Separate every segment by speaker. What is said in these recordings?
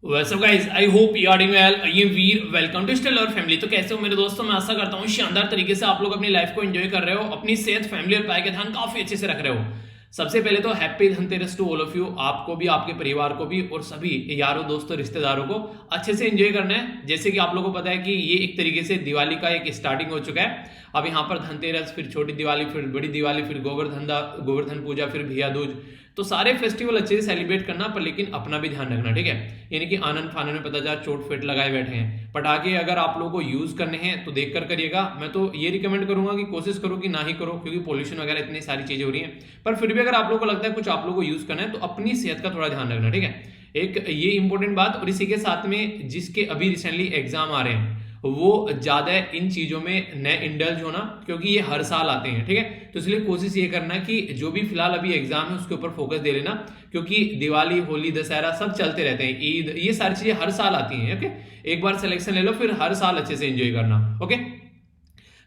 Speaker 1: वैसे guys I hope you are doing well. ये वीर वेलकम टू स्टिल और फैमिली। तो कैसे हो मेरे दोस्तों, मैं आशा करता हूँ शानदार तरीके से आप लोग अपनी लाइफ को एंजॉय कर रहे हो, अपनी सेहत, फैमिली और पाई का ध्यान काफी अच्छे से रख रहे हो। सबसे पहले तो happy Dhanteras to all of you. आपको भी, आपके परिवार को भी और सभी यारों दोस्तों रिश्तेदारों को अच्छे से एंजॉय करना है। जैसे कि आप लोगों को पता है कि ये एक तरीके से दिवाली का एक स्टार्टिंग हो चुका है। अब यहाँ पर धनतेरस, फिर छोटी दिवाली, फिर बड़ी दिवाली, फिर गोवर्धन पूजा, फिर भैया दूज। तो सारे फेस्टिवल अच्छे से सेलिब्रेट करना, पर लेकिन अपना भी ध्यान रखना, ठीक है। यानी कि आनंद फानन में पता चला चोट फेट लगाए बैठे हैं। पटाखे अगर आप लोगों को यूज करने हैं तो देख कर करिएगा। मैं तो ये रिकमेंड करूंगा कि कोशिश करो कि ना ही करो, क्योंकि पोल्यूशन वगैरह इतनी सारी चीजें हो रही हैं। पर फिर भी अगर आप लोगों को लगता है कुछ आप लोगों को यूज करना है तो अपनी सेहत का थोड़ा ध्यान रखना, ठीक है। एक ये इंपॉर्टेंट बात। और इसी के साथ में जिसके अभी रिसेंटली एग्जाम आ रहे हैं वो ज्यादा इन चीजों में न इंडल्ज होना, क्योंकि ये हर साल आते हैं, ठीक है। तो इसलिए कोशिश ये करना कि जो भी फिलहाल अभी एग्जाम है उसके ऊपर फोकस दे लेना, क्योंकि दिवाली, होली, दशहरा सब चलते रहते हैं, ईद, ये सारी चीजें हर साल आती हैं, ओके। एक बार सिलेक्शन ले लो, फिर हर साल अच्छे से एंजॉय करना, ओके।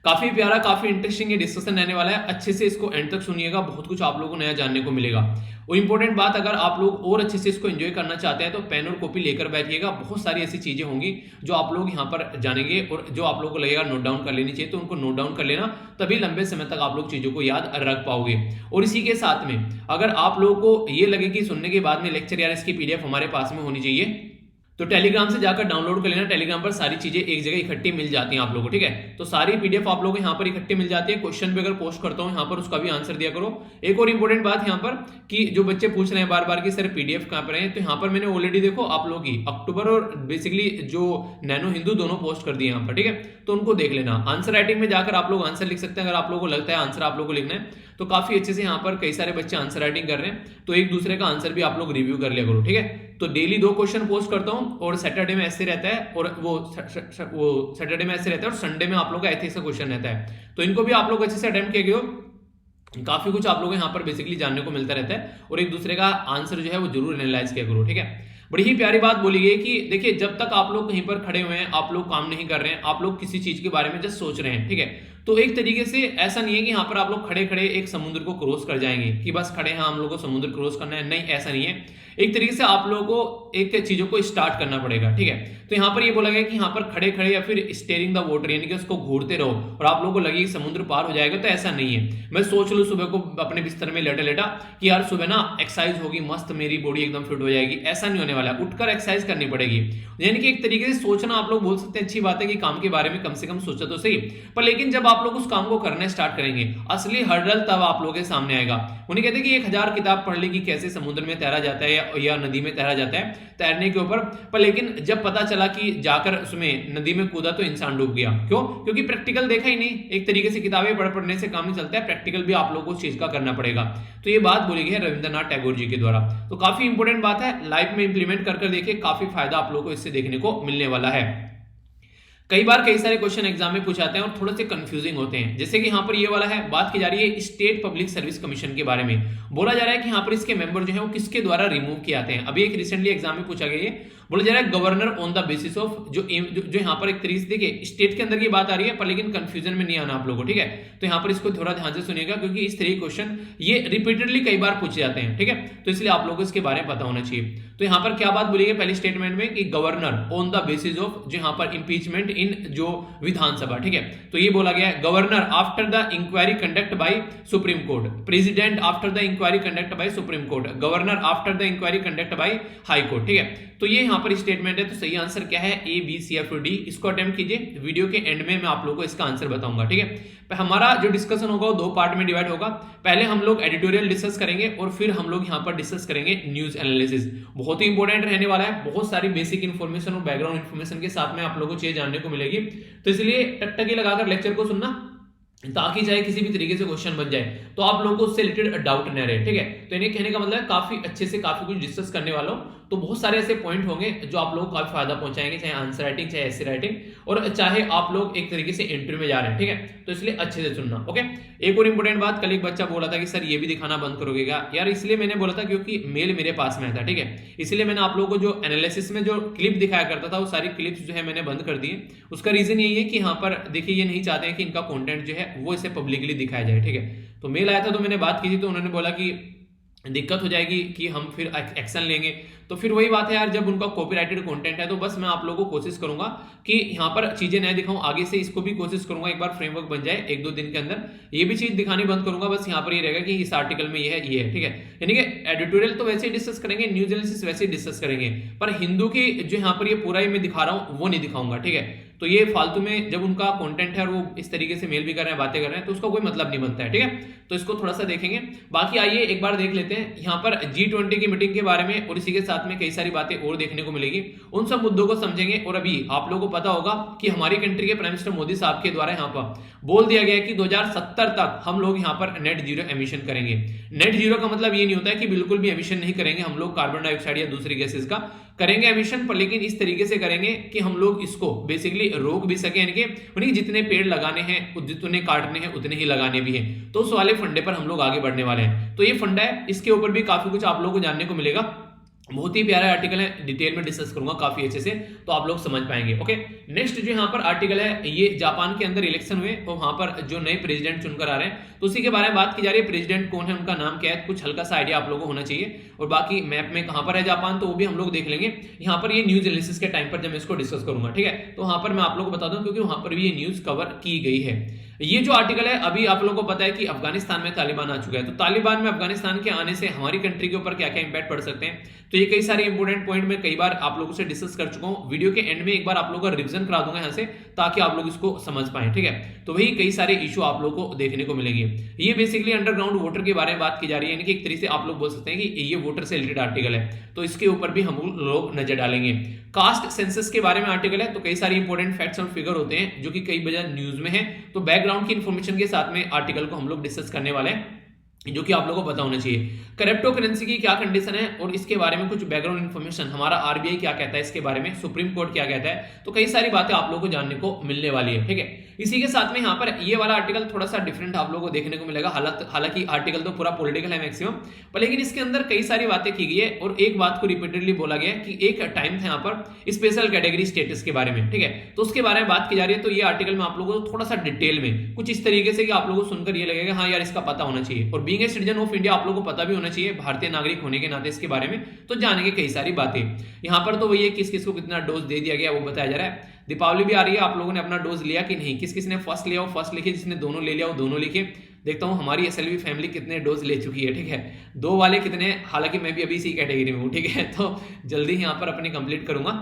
Speaker 1: काफी प्यारा, काफी इंटरेस्टिंग ये डिस्कशन रहने वाला है। अच्छे से इसको एंड तक सुनिएगा, बहुत कुछ आप लोगों को नया जानने को मिलेगा। और इंपॉर्टेंट बात, अगर आप लोग और अच्छे से इसको एंजॉय करना चाहते हैं तो पेन और कॉपी लेकर बैठिएगा। बहुत सारी ऐसी चीजें होंगी जो आप लोग यहाँ पर जानेंगे और जो आप लोगों को लगेगा नोट डाउन कर लेनी चाहिए, तो उनको नोट डाउन कर लेना, तभी लंबे समय तक आप लोग चीजों को याद रख पाओगे। और इसी के साथ में अगर आप लोगों को ये लगे कि सुनने के बाद में लेक्चर यार इसकी पीडीएफ हमारे पास में होनी चाहिए, तो टेलीग्राम से जाकर डाउनलोड कर लेना। टेलीग्राम पर सारी चीजें एक जगह इकट्ठी मिल जाती हैं आप लोगों को, ठीक है। तो सारी पीडीएफ आप लोगों को यहाँ पर इकट्ठी मिल जाती है। क्वेश्चन भी अगर पोस्ट करता हूँ यहाँ पर उसका भी आंसर दिया करो। एक और इंपॉर्टेंट बात यहाँ पर कि जो बच्चे पूछ रहे हैं बार बार कि सर पीडीएफ कहाँ पर है, तो यहाँ पर मैंने ऑलरेडी देखो आप लोगों की अक्टूबर और बेसिकली जो नैनो हिंदू दोनों पोस्ट कर दिए यहाँ पर, ठीक है। तो उनको देख लेना। आंसर राइटिंग में जाकर आप लोग आंसर लिख सकते हैं। अगर आप लोगों को लगता है आंसर आप लोगों को लिखना है तो काफी अच्छे से यहाँ पर कई सारे बच्चे आंसर राइटिंग कर रहे हैं, तो एक दूसरे का आंसर भी आप लोग रिव्यू कर लिया करो, ठीक है। तो डेली 2 क्वेश्चन पोस्ट करता हूं और सैटरडे में ऐसे रहता है, और वो सैटरडे में ऐसे रहता है और संडे में आप लोग का एथिक्स का क्वेश्चन रहता है। तो इनको भी आप लोग अच्छे से अटेम्प्ट किए गए हो। काफी कुछ आप लोगों को यहाँ पर बेसिकली जानने को मिलता रहता है, और एक दूसरे का आंसर जो है वो जरूर एनालाइज किया करो, ठीक है। बड़ी ही प्यारी बात बोली गई कि देखिए जब तक आप लोग कहीं पर खड़े हुए हैं, आप लोग काम नहीं कर रहे हैं, आप लोग किसी चीज के बारे में जस्ट सोच रहे हैं, ठीक है। तो एक तरीके से ऐसा नहीं है कि यहाँ पर आप लोग खड़े खड़े एक समुद्र को क्रॉस कर जाएंगे कि बस खड़े हैं हम लोग को समुद्र क्रॉस करना है, नहीं ऐसा नहीं है। एक तरीके से आप लोगों को एक चीजों को स्टार्ट करना पड़ेगा, ठीक है। तो यहाँ पर ये बोला गया कि यहाँ पर खड़े खड़े या फिर स्टेयरिंग द वाटर, यानी कि उसको घूरते रहो और आप लोगों को लगे कि समुद्र पार हो जाएगा, तो ऐसा नहीं है। मैं सोच लूं सुबह को अपने बिस्तर में लेटा लेटा कि यार सुबह ना एक्सरसाइज होगी, मस्त मेरी बॉडी एकदम फिट हो जाएगी, ऐसा नहीं होने वाला है। उठकर एक्सरसाइज करनी पड़ेगी। यानी कि एक तरीके से सोचना, आप लोग बोल सकते हैं अच्छी बात है कि काम के बारे में कम से कम सोचा तो सही, पर लेकिन जब आप लोग उस काम को करना स्टार्ट करेंगे, असली हर्डल तब आप लोगों के सामने आएगा। उन्हें कहते हैं कि 1000 किताब पढ़ ली कि कैसे समुद्र में तैरा जाता है या नदी में तैरा जाता है, तैरने के ऊपर, पर लेकिन जब पता चला कि जाकर उसमें नदी में कूदा तो इंसान डूब गया। क्यों? क्योंकि प्रैक्टिकल देखा ही नहीं। एक तरीके से किताबें पढ़ने से काम नहीं चलता है, प्रैक्टिकल भी आप लोगों को उस चीज का करना पड़ेगा। तो ये बात बोली गई है रविंद्रनाथ टैगोर जी के द्वारा। तो काफी इंपोर्टेंट बात है, लाइफ में इंप्लीमेंट कर देखिए, काफी फायदा आप लोगों को इससे देखने को मिलने वाला है। कई बार कई सारे क्वेश्चन एग्जाम में पूछाते हैं और थोड़े से कंफ्यूजिंग होते हैं। जैसे कि यहाँ पर ये वाला है, बात की जा रही है स्टेट पब्लिक सर्विस कमीशन के बारे में। बोला जा रहा है कि यहाँ पर इसके मेंबर जो है वो किसके द्वारा रिमूव किए जाते हैं। अभी एक रिसेंटली एग्जाम में पूछा गया है, बोला जा रहा है governor on the basis of जो यहाँ पर एक तरीके से देखिए स्टेट के अंदर की बात आ रही है, पर लेकिन कंफ्यूजन में नहीं आना आप लोगों को, ठीक है। तो यहाँ पर इसको थोड़ा ध्यान से सुनिएगा, क्योंकि इस तरह के क्वेश्चन ये रिपीटेडली कई बार पूछे जाते हैं, ठीक है। तो इसलिए आप लोगों को इसके बारे में पता होना चाहिए। तो यहाँ पर क्या बात बोली गई पहले स्टेटमेंट में कि governor on the basis of जो यहाँ पर इंपीचमेंट इन जो विधानसभा, ठीक है। तो ये बोला गया है governor after the inquiry conduct by supreme court, president after the inquiry conduct by supreme court, governor after the inquiry conduct by high court, ठीक है। तो ये यहाँ पर स्टेटमेंट है। तो सही आंसर क्या है? ए, बी, सी, एफ, डी। इसको अटेम्प्ट कीजिए। वीडियो के एंड में मैं आप लोगों को इसका आंसर बताऊंगा, ठीक है। हमारा जो डिस्कशन होगा वो 2 पार्ट में डिवाइड होगा। पहले हम लोग एडिटोरियल डिस्कस करेंगे और फिर हम लोग यहाँ पर डिस्कस करेंगे न्यूज एनालिसिस। बहुत ही इंपॉर्टेंट रहने वाला है, बहुत सारी बेसिक इन्फॉर्मेशन और बैकग्राउंड इन्फॉर्मेशन के साथ में आप लोगों को चीजें जानने को मिलेगी। तो इसलिए टकटकी लगाकर लेक्चर को सुनना, ताकि चाहे किसी भी तरीके से क्वेश्चन बन जाए तो आप लोगों को उससे रिलेटेड डाउट न रहे, ठीक है। तो इन्हें कहने का मतलब है काफी अच्छे से काफी कुछ डिस्कस करने वाला हूं। तो बहुत सारे ऐसे पॉइंट होंगे जो आप लोगों को काफी फायदा पहुंचाएंगे, चाहे आंसर राइटिंग, चाहे ऐसे राइटिंग, और चाहे आप लोग एक तरीके से इंटरव्यू में जा रहे हैं, ठीक है। तो इसलिए अच्छे से सुनना, ओके। एक और इंपॉर्टेंट बात, कल एक बच्चा बोला था कि सर ये भी दिखाना बंद करोगे क्या यार? इसलिए मैंने बोला था क्योंकि मेल मेरे पास में था, ठीक है। इसलिए मैंने आप लोगों को जो एनालिसिस में जो क्लिप दिखाया करता था वो सारी क्लिप्स जो है मैंने बंद कर दी। उसका रीजन यही है कि यहाँ पर देखिए ये नहीं चाहते हैं कि इनका कंटेंट जो है वो इसे पब्लिकली दिखाया जाए, ठीक है। तो मेल आया था तो मैंने बात की थी, तो उन्होंने बोला कि दिक्कत हो जाएगी कि हम फिर एक्शन लेंगे। तो फिर वही बात है यार, जब उनका कॉपीराइटेड कंटेंट है तो बस मैं आप लोगों को कोशिश करूंगा कि यहाँ पर चीजें नए दिखाऊं, आगे से इसको भी कोशिश करूंगा एक बार फ्रेमवर्क बन जाए 1-2 दिन के अंदर ये भी चीज दिखानी बंद करूंगा। बस यहाँ पर ये रहेगा कि इस आर्टिकल में ये है, ठीक है। यानी कि एडिटोरियल तो वैसे ही डिस्कस करेंगे, न्यूज एनालिसिस वैसे ही डिस्कस करेंगे, पर हिंदू की जो यहाँ पर ये पूरा ही मैं दिखा रहा हूँ वो नहीं दिखाऊंगा, ठीक है। तो ये फालतू में जब उनका कंटेंट है और वो इस तरीके से मेल भी कर रहे हैं, बातें कर रहे हैं, तो उसका कोई मतलब नहीं बनता है, ठीक है। तो इसको थोड़ा सा देखेंगे। बाकी आइए एक बार देख लेते हैं यहाँ पर G20 की मीटिंग के बारे में, और इसी के साथ में कई सारी बातें और देखने को मिलेगी, उन सब मुद्दों को समझेंगे। और अभी आप लोगों को पता होगा कि हमारी कंट्री के प्राइम मिनिस्टर मोदी साहब के द्वारा यहाँ पर बोल दिया गया है कि 2070 तक हम लोग यहाँ पर नेट जीरो एमिशन करेंगे। नेट जीरो का मतलब ये नहीं होता है कि बिल्कुल भी एमिशन नहीं करेंगे हम लोग कार्बन डाइऑक्साइड या दूसरी गैसेस का, करेंगे एमिशन पर, लेकिन इस तरीके से करेंगे कि हम लोग इसको बेसिकली रोक भी सके, यानी कि उन्हें जितने पेड़ लगाने हैं जितने काटने हैं उतने ही लगाने भी हैं। तो उस वाले फंडे पर हम लोग आगे बढ़ने वाले हैं। तो ये फंडा है, इसके ऊपर भी काफी कुछ आप लोगों को जानने को मिलेगा। बहुत ही प्यारा आर्टिकल है, डिटेल में डिस्कस करूंगा काफी अच्छे से, तो आप लोग समझ पाएंगे। ओके, नेक्स्ट जो यहाँ पर आर्टिकल है, ये जापान के अंदर इलेक्शन हुए और वहां पर जो नए प्रेसिडेंट चुनकर आ रहे हैं, तो उसी के बारे में बात की जा रही है। प्रेसिडेंट कौन है, उनका नाम क्या है, कुछ हल्का सा आइडिया आप लोगों को होना चाहिए। और बाकी मैप में कहां पर है जापान, तो वो भी हम लोग देख लेंगे यहाँ पर ये न्यूज एनालिसिस के टाइम पर जब मैं इसको डिस्कस करूंगा, ठीक है। तो वहां पर मैं आप लोगों को बता दूं क्योंकि वहां पर भी ये न्यूज कवर की गई है। ये जो आर्टिकल है, अभी आप लोगों को पता है कि अफगानिस्तान में तालिबान आ चुका है, तो तालिबान में अफगानिस्तान के आने से हमारी कंट्री के ऊपर क्या क्या इंपैक्ट पड़ सकते हैं, तो ये कई सारे इंपोर्टेंट पॉइंट मैं कई बार आप लोगों से डिस्कस कर चुका हूं। वीडियो के एंड में एक बार आप लोगों का रिवीजन करा दूंगा यहाँ से, ताकि आप लोग इसको समझ पाए, ठीक है। तो वही कई सारे इशू आप लोगों को देखने को मिलेंगे। ये बेसिकली अंडरग्राउंड वोटर के बारे में बात की जा रही है, यानी कि एक तरीके से आप लोग बोल सकते हैं कि ये वोटर से रिलेटेड आर्टिकल है, तो इसके ऊपर भी हम लोग नजर डालेंगे। कास्ट सेंसस के बारे में आर्टिकल है, तो कई सारी इंपॉर्टेंट फैक्ट्स और फिगर होते हैं जो कि कई वजह न्यूज में है, तो बैकग्राउंड की इंफॉर्मेशन के साथ में आर्टिकल को हम लोग डिस्कस करने वाले हैं, जो कि आप लोगों को पता होना चाहिए। क्रिप्टो करेंसी की क्या कंडीशन है और इसके बारे में कुछ बैकग्राउंड इंफॉर्मेशन, हमारा आरबीआई क्या कहता है इसके बारे में, सुप्रीम कोर्ट क्या कहता है, तो कई सारी बातें आप लोगों को जानने को मिलने वाली है, ठीक है। इसी के साथ में यहाँ पर ये वाला आर्टिकल थोड़ा सा डिफरेंट आप लोगों को देखने को मिलेगा। हालांकि आर्टिकल तो पूरा पॉलिटिकल है मैक्सिमम, पर लेकिन इसके अंदर कई सारी बातें की गई है और एक बात को रिपीटेडली बोला गया है कि एक टाइम था यहाँ पर स्पेशल कैटेगरी स्टेटस के बारे में, ठीक है। तो उसके बारे में बात की जा रही है। तो ये आर्टिकल में आप लोगों को थोड़ा सा डिटेल में कुछ इस तरीके से कि आप लोगों को सुनकर ये लगेगा हाँ यार इसका पता होना चाहिए, और being a citizen of India आप लोगों को पता भी होना चाहिए, भारतीय नागरिक होने के नाते इसके बारे में तो जानेंगे कई सारी बातें। यहाँ पर तो वही है किस किस को कितना डोज दे दिया गया वो बताया जा रहा है। दीपावली भी आ रही है, आप लोगों ने अपना डोज लिया कि नहीं, किस किस ने फर्स्ट लिया वो फर्स्ट लिखे, जिसने दोनों ले लिया वो दोनों लिखे। देखता हूँ हमारी एसएलवी फैमिली कितने डोज ले चुकी है, ठीक है। 2 वाले कितने, हालांकि मैं भी अभी इसी कैटेगरी में हूँ, ठीक है। तो जल्दी यहाँ पर अपनी कंप्लीट करूंगा।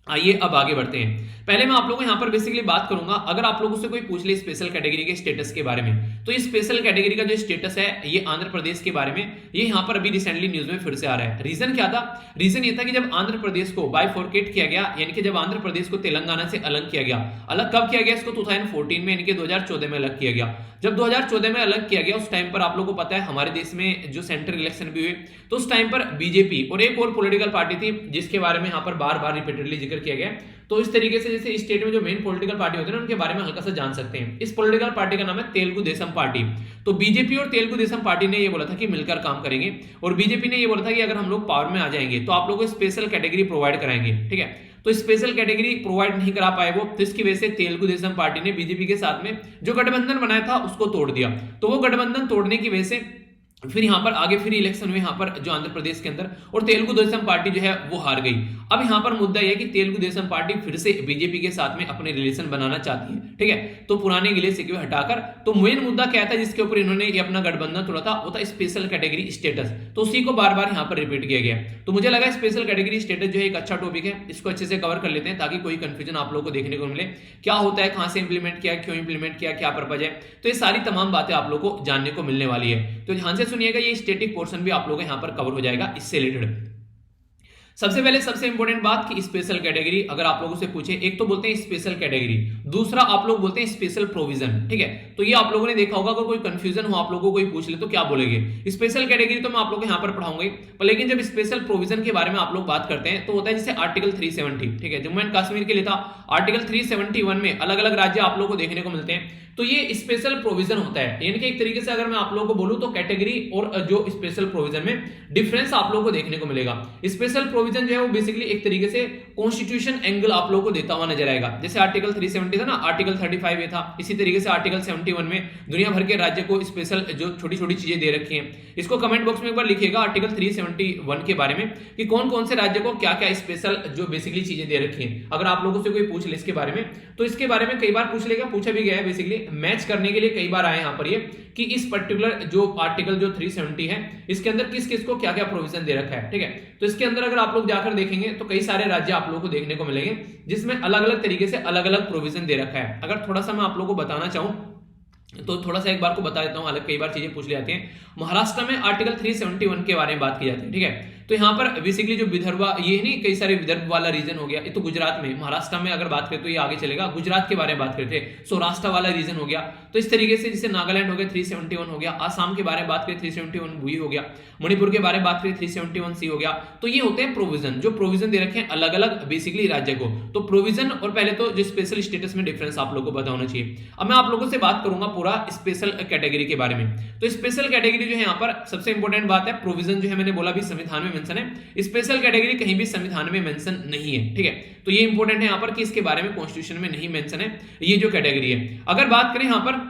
Speaker 1: आइए अब आगे बढ़ते हैं। पहले मैं आप लोगों को यहाँ पर बेसिकली बात करूंगा, अगर आप लोगों से कोई पूछ ले स्पेशल कैटेगरी के स्टेटस के बारे में, तो ये स्पेशल कैटेगरी का जो स्टेटस है ये आंध्र प्रदेश के बारे में, ये यहाँ पर अभी रिसेंटली न्यूज में फिर से आ रहा है। रीजन क्या था, रीजन ये था कि जब आंध्र प्रदेश को बाइफोर्केट किया गया, यानी कि जब आंध्र प्रदेश को तेलंगाना से अलग किया गया, अलग कब किया गया इसको 2014 में, यानी कि 2014 में अलग किया गया। जब 2014 में अलग किया गया उस टाइम पर आप लोगों को पता है हमारे देश में जो सेंट्रल इलेक्शन भी हुए, तो उस टाइम पर बीजेपी और एक और पॉलिटिकल पार्टी थी जिसके बारे में यहाँ पर बार बार रिपीटेडली जिक्र किया गया। तो इस तरीके से जैसे स्टेट में जो मेन पॉलिटिकल पार्टी होते हैं उनके बारे में हल्का सा जान सकते हैं। इस पॉलिटिकल पार्टी का नाम है तेलुगु देशम पार्टी। तो बीजेपी और तेलुगु देशम पार्टी ने ये बोला था कि मिलकर काम करेंगे, और बीजेपी ने ये बोला था कि अगर हम लोग पावर में आ जाएंगे तो आप लोगों को स्पेशल कैटेगरी प्रोवाइड कराएंगे, ठीक है। तो स्पेशल कैटेगरी प्रोवाइड नहीं करा पाए वो, तो इसकी वजह से तेलुगु देशम पार्टी ने बीजेपी के साथ में जो गठबंधन बनाया था उसको तोड़ दिया। तो वो गठबंधन तोड़ने की वजह से फिर यहाँ पर आगे फिर इलेक्शन हुए यहाँ पर जो आंध्र प्रदेश के अंदर, और तेलुगु देशम पार्टी जो है वो हार गई। अब यहाँ पर मुद्दा यह है कि तेलुगु देशम पार्टी फिर से बीजेपी के साथ में अपने रिलेशन बनाना चाहती है, ठीक है। तो पुराने गिले शिकवे हटाकर, तो मेन मुद्दा क्या था जिसके ऊपर इन्होंने ये अपना गठबंधन तोड़ा था, वो था स्पेशल कैटेगरी स्टेटस। तो उसी को बार बार यहाँ पर रिपीट किया गया। तो मुझे लगा स्पेशल कैटेगरी स्टेटस जो है एक अच्छा टॉपिक है, इसको अच्छे से कवर कर लेते हैं ताकि कोई कंफ्यूजन आप लोगों को देखने को मिले, क्या होता है, कहां से इंप्लीमेंट किया, क्यों इंप्लीमेंट किया, क्या पर्पज है, तो ये सारी तमाम बातें आप लोगों को जानने को मिलने वाली है। तो ध्यान से सुनिएगा, ये स्टेटिक पोर्शन भी आप लोगों को यहां पर कवर हो जाएगा इससे रिलेटेड। सबसे पहले सबसे इंपॉर्टेंट बात कि स्पेशल कैटेगरी अगर आप लोगों से पूछे, एक तो बोलते हैं स्पेशल कैटेगरी, दूसरा आप लोग बोलते हैं स्पेशल प्रोविजन, ठीक है। तो ये आप लोगों ने देखा होगा, अगर कोई कंफ्यूजन हो आप लोगों को कोई पूछ ले तो क्या बोलेंगे। स्पेशल कैटेगरी तो मैं आप लोगों को यहां पर पढ़ाऊंगा, पर लेकिन जब स्पेशल प्रोविजन के बारे में आप लोग बात करते हैं तो होता है जैसे आर्टिकल 370, ठीक है। जम्मू एंड कश्मीर के लिए था आर्टिकल 371 में अलग अलग राज्य आप लोगों को देखने को मिलते हैं तो ये स्पेशल प्रोविजन होता है, यानी कि एक तरीके से अगर मैं आप लोगों को बोलूं तो कैटेगरी और जो स्पेशल प्रोविजन में डिफरेंस आप लोगों को देखने को मिलेगा। स्पेशल प्रोविजन जो है वो बेसिकली एक तरीके से कॉन्स्टिट्यूशन एंगल आप लोगों को देता हुआ नजर आएगा। जैसे आर्टिकल 370 था ना, आर्टिकल 35 ये था, इसी तरीके से आर्टिकल 71 में दुनिया भर के राज्य को स्पेशल जो छोटी छोटी चीजें दे रखी हैं। इसको कमेंट बॉक्स में एक बार लिखिएगा आर्टिकल 371 के बारे में कि कौन कौन से राज्य को क्या क्या स्पेशल जो बेसिकली चीजें दे रखी हैं। अगर आप लोगों से कोई पूछ ले इसके बारे में तो इसके बारे में कई बार पूछ लेगा, पूछा भी गया है, बेसिकली मैच करने के लिए कई बार आए यहाँ पर ये कि इस पर्टिकुलर जो आर्टिकल जो 370 है इसके अंदर किस किस को क्या क्या प्रोविजन दे रखा है। ठीक है, तो इसके अंदर अगर आप लोग जाकर देखेंगे तो कई सारे राज्य आप लोगों को देखने को मिलेंगे जिसमें अलग अलग तरीके से अलग अलग प्रोविजन दे रखा है। अगर थोड़ा सा मैं आप लोगों को बताना चाहूं तो थोड़ा सा एक बार को बता देता हूं, अलग कई बार चीजें पूछ ली जाती हैं। महाराष्ट्र में आर्टिकल 371 के बारे में बात की जाती है। ठीक है, तो यहाँ पर बेसिकली जो विदर्भा, ये नहीं कई सारे विदर्भ वाला रीजन हो गया, ये तो गुजरात में, महाराष्ट्र में अगर बात करें तो ये आगे चलेगा, गुजरात के बारे में बात करते हैं, सौराष्ट्र वाला रीजन हो गया। तो इस तरीके से जैसे नागालैंड हो गया 371 हो गया, आसाम के बारे में बात करें 371 वही हो गया, मणिपुर के बारे में बात करें 371C हो गया। तो ये होते हैं प्रोविजन, जो प्रोविजन दे रखे हैं अलग अलग बेसिकली राज्य को। तो प्रोविजन और पहले तो जो स्पेशल स्टेटस में डिफरेंस आप लोगों को पता होना चाहिए। अब मैं आप लोगों से बात करूंगा पूरा स्पेशल कैटेगरी के बारे में। तो स्पेशल कैटेगरी जो है यहाँ पर सबसे इंपॉर्टेंट बात है, प्रोविजन जो है मैंने बोला भी संविधान में मेंशन है, स्पेशल कैटेगरी कहीं भी संविधान में मेंशन नहीं है। ठीक है, तो ये इंपॉर्टेंट है यहाँ पर कि इसके बारे में कॉन्स्टिट्यूशन में नहीं मेंशन है ये जो कैटेगरी है। अगर बात करें यहाँ पर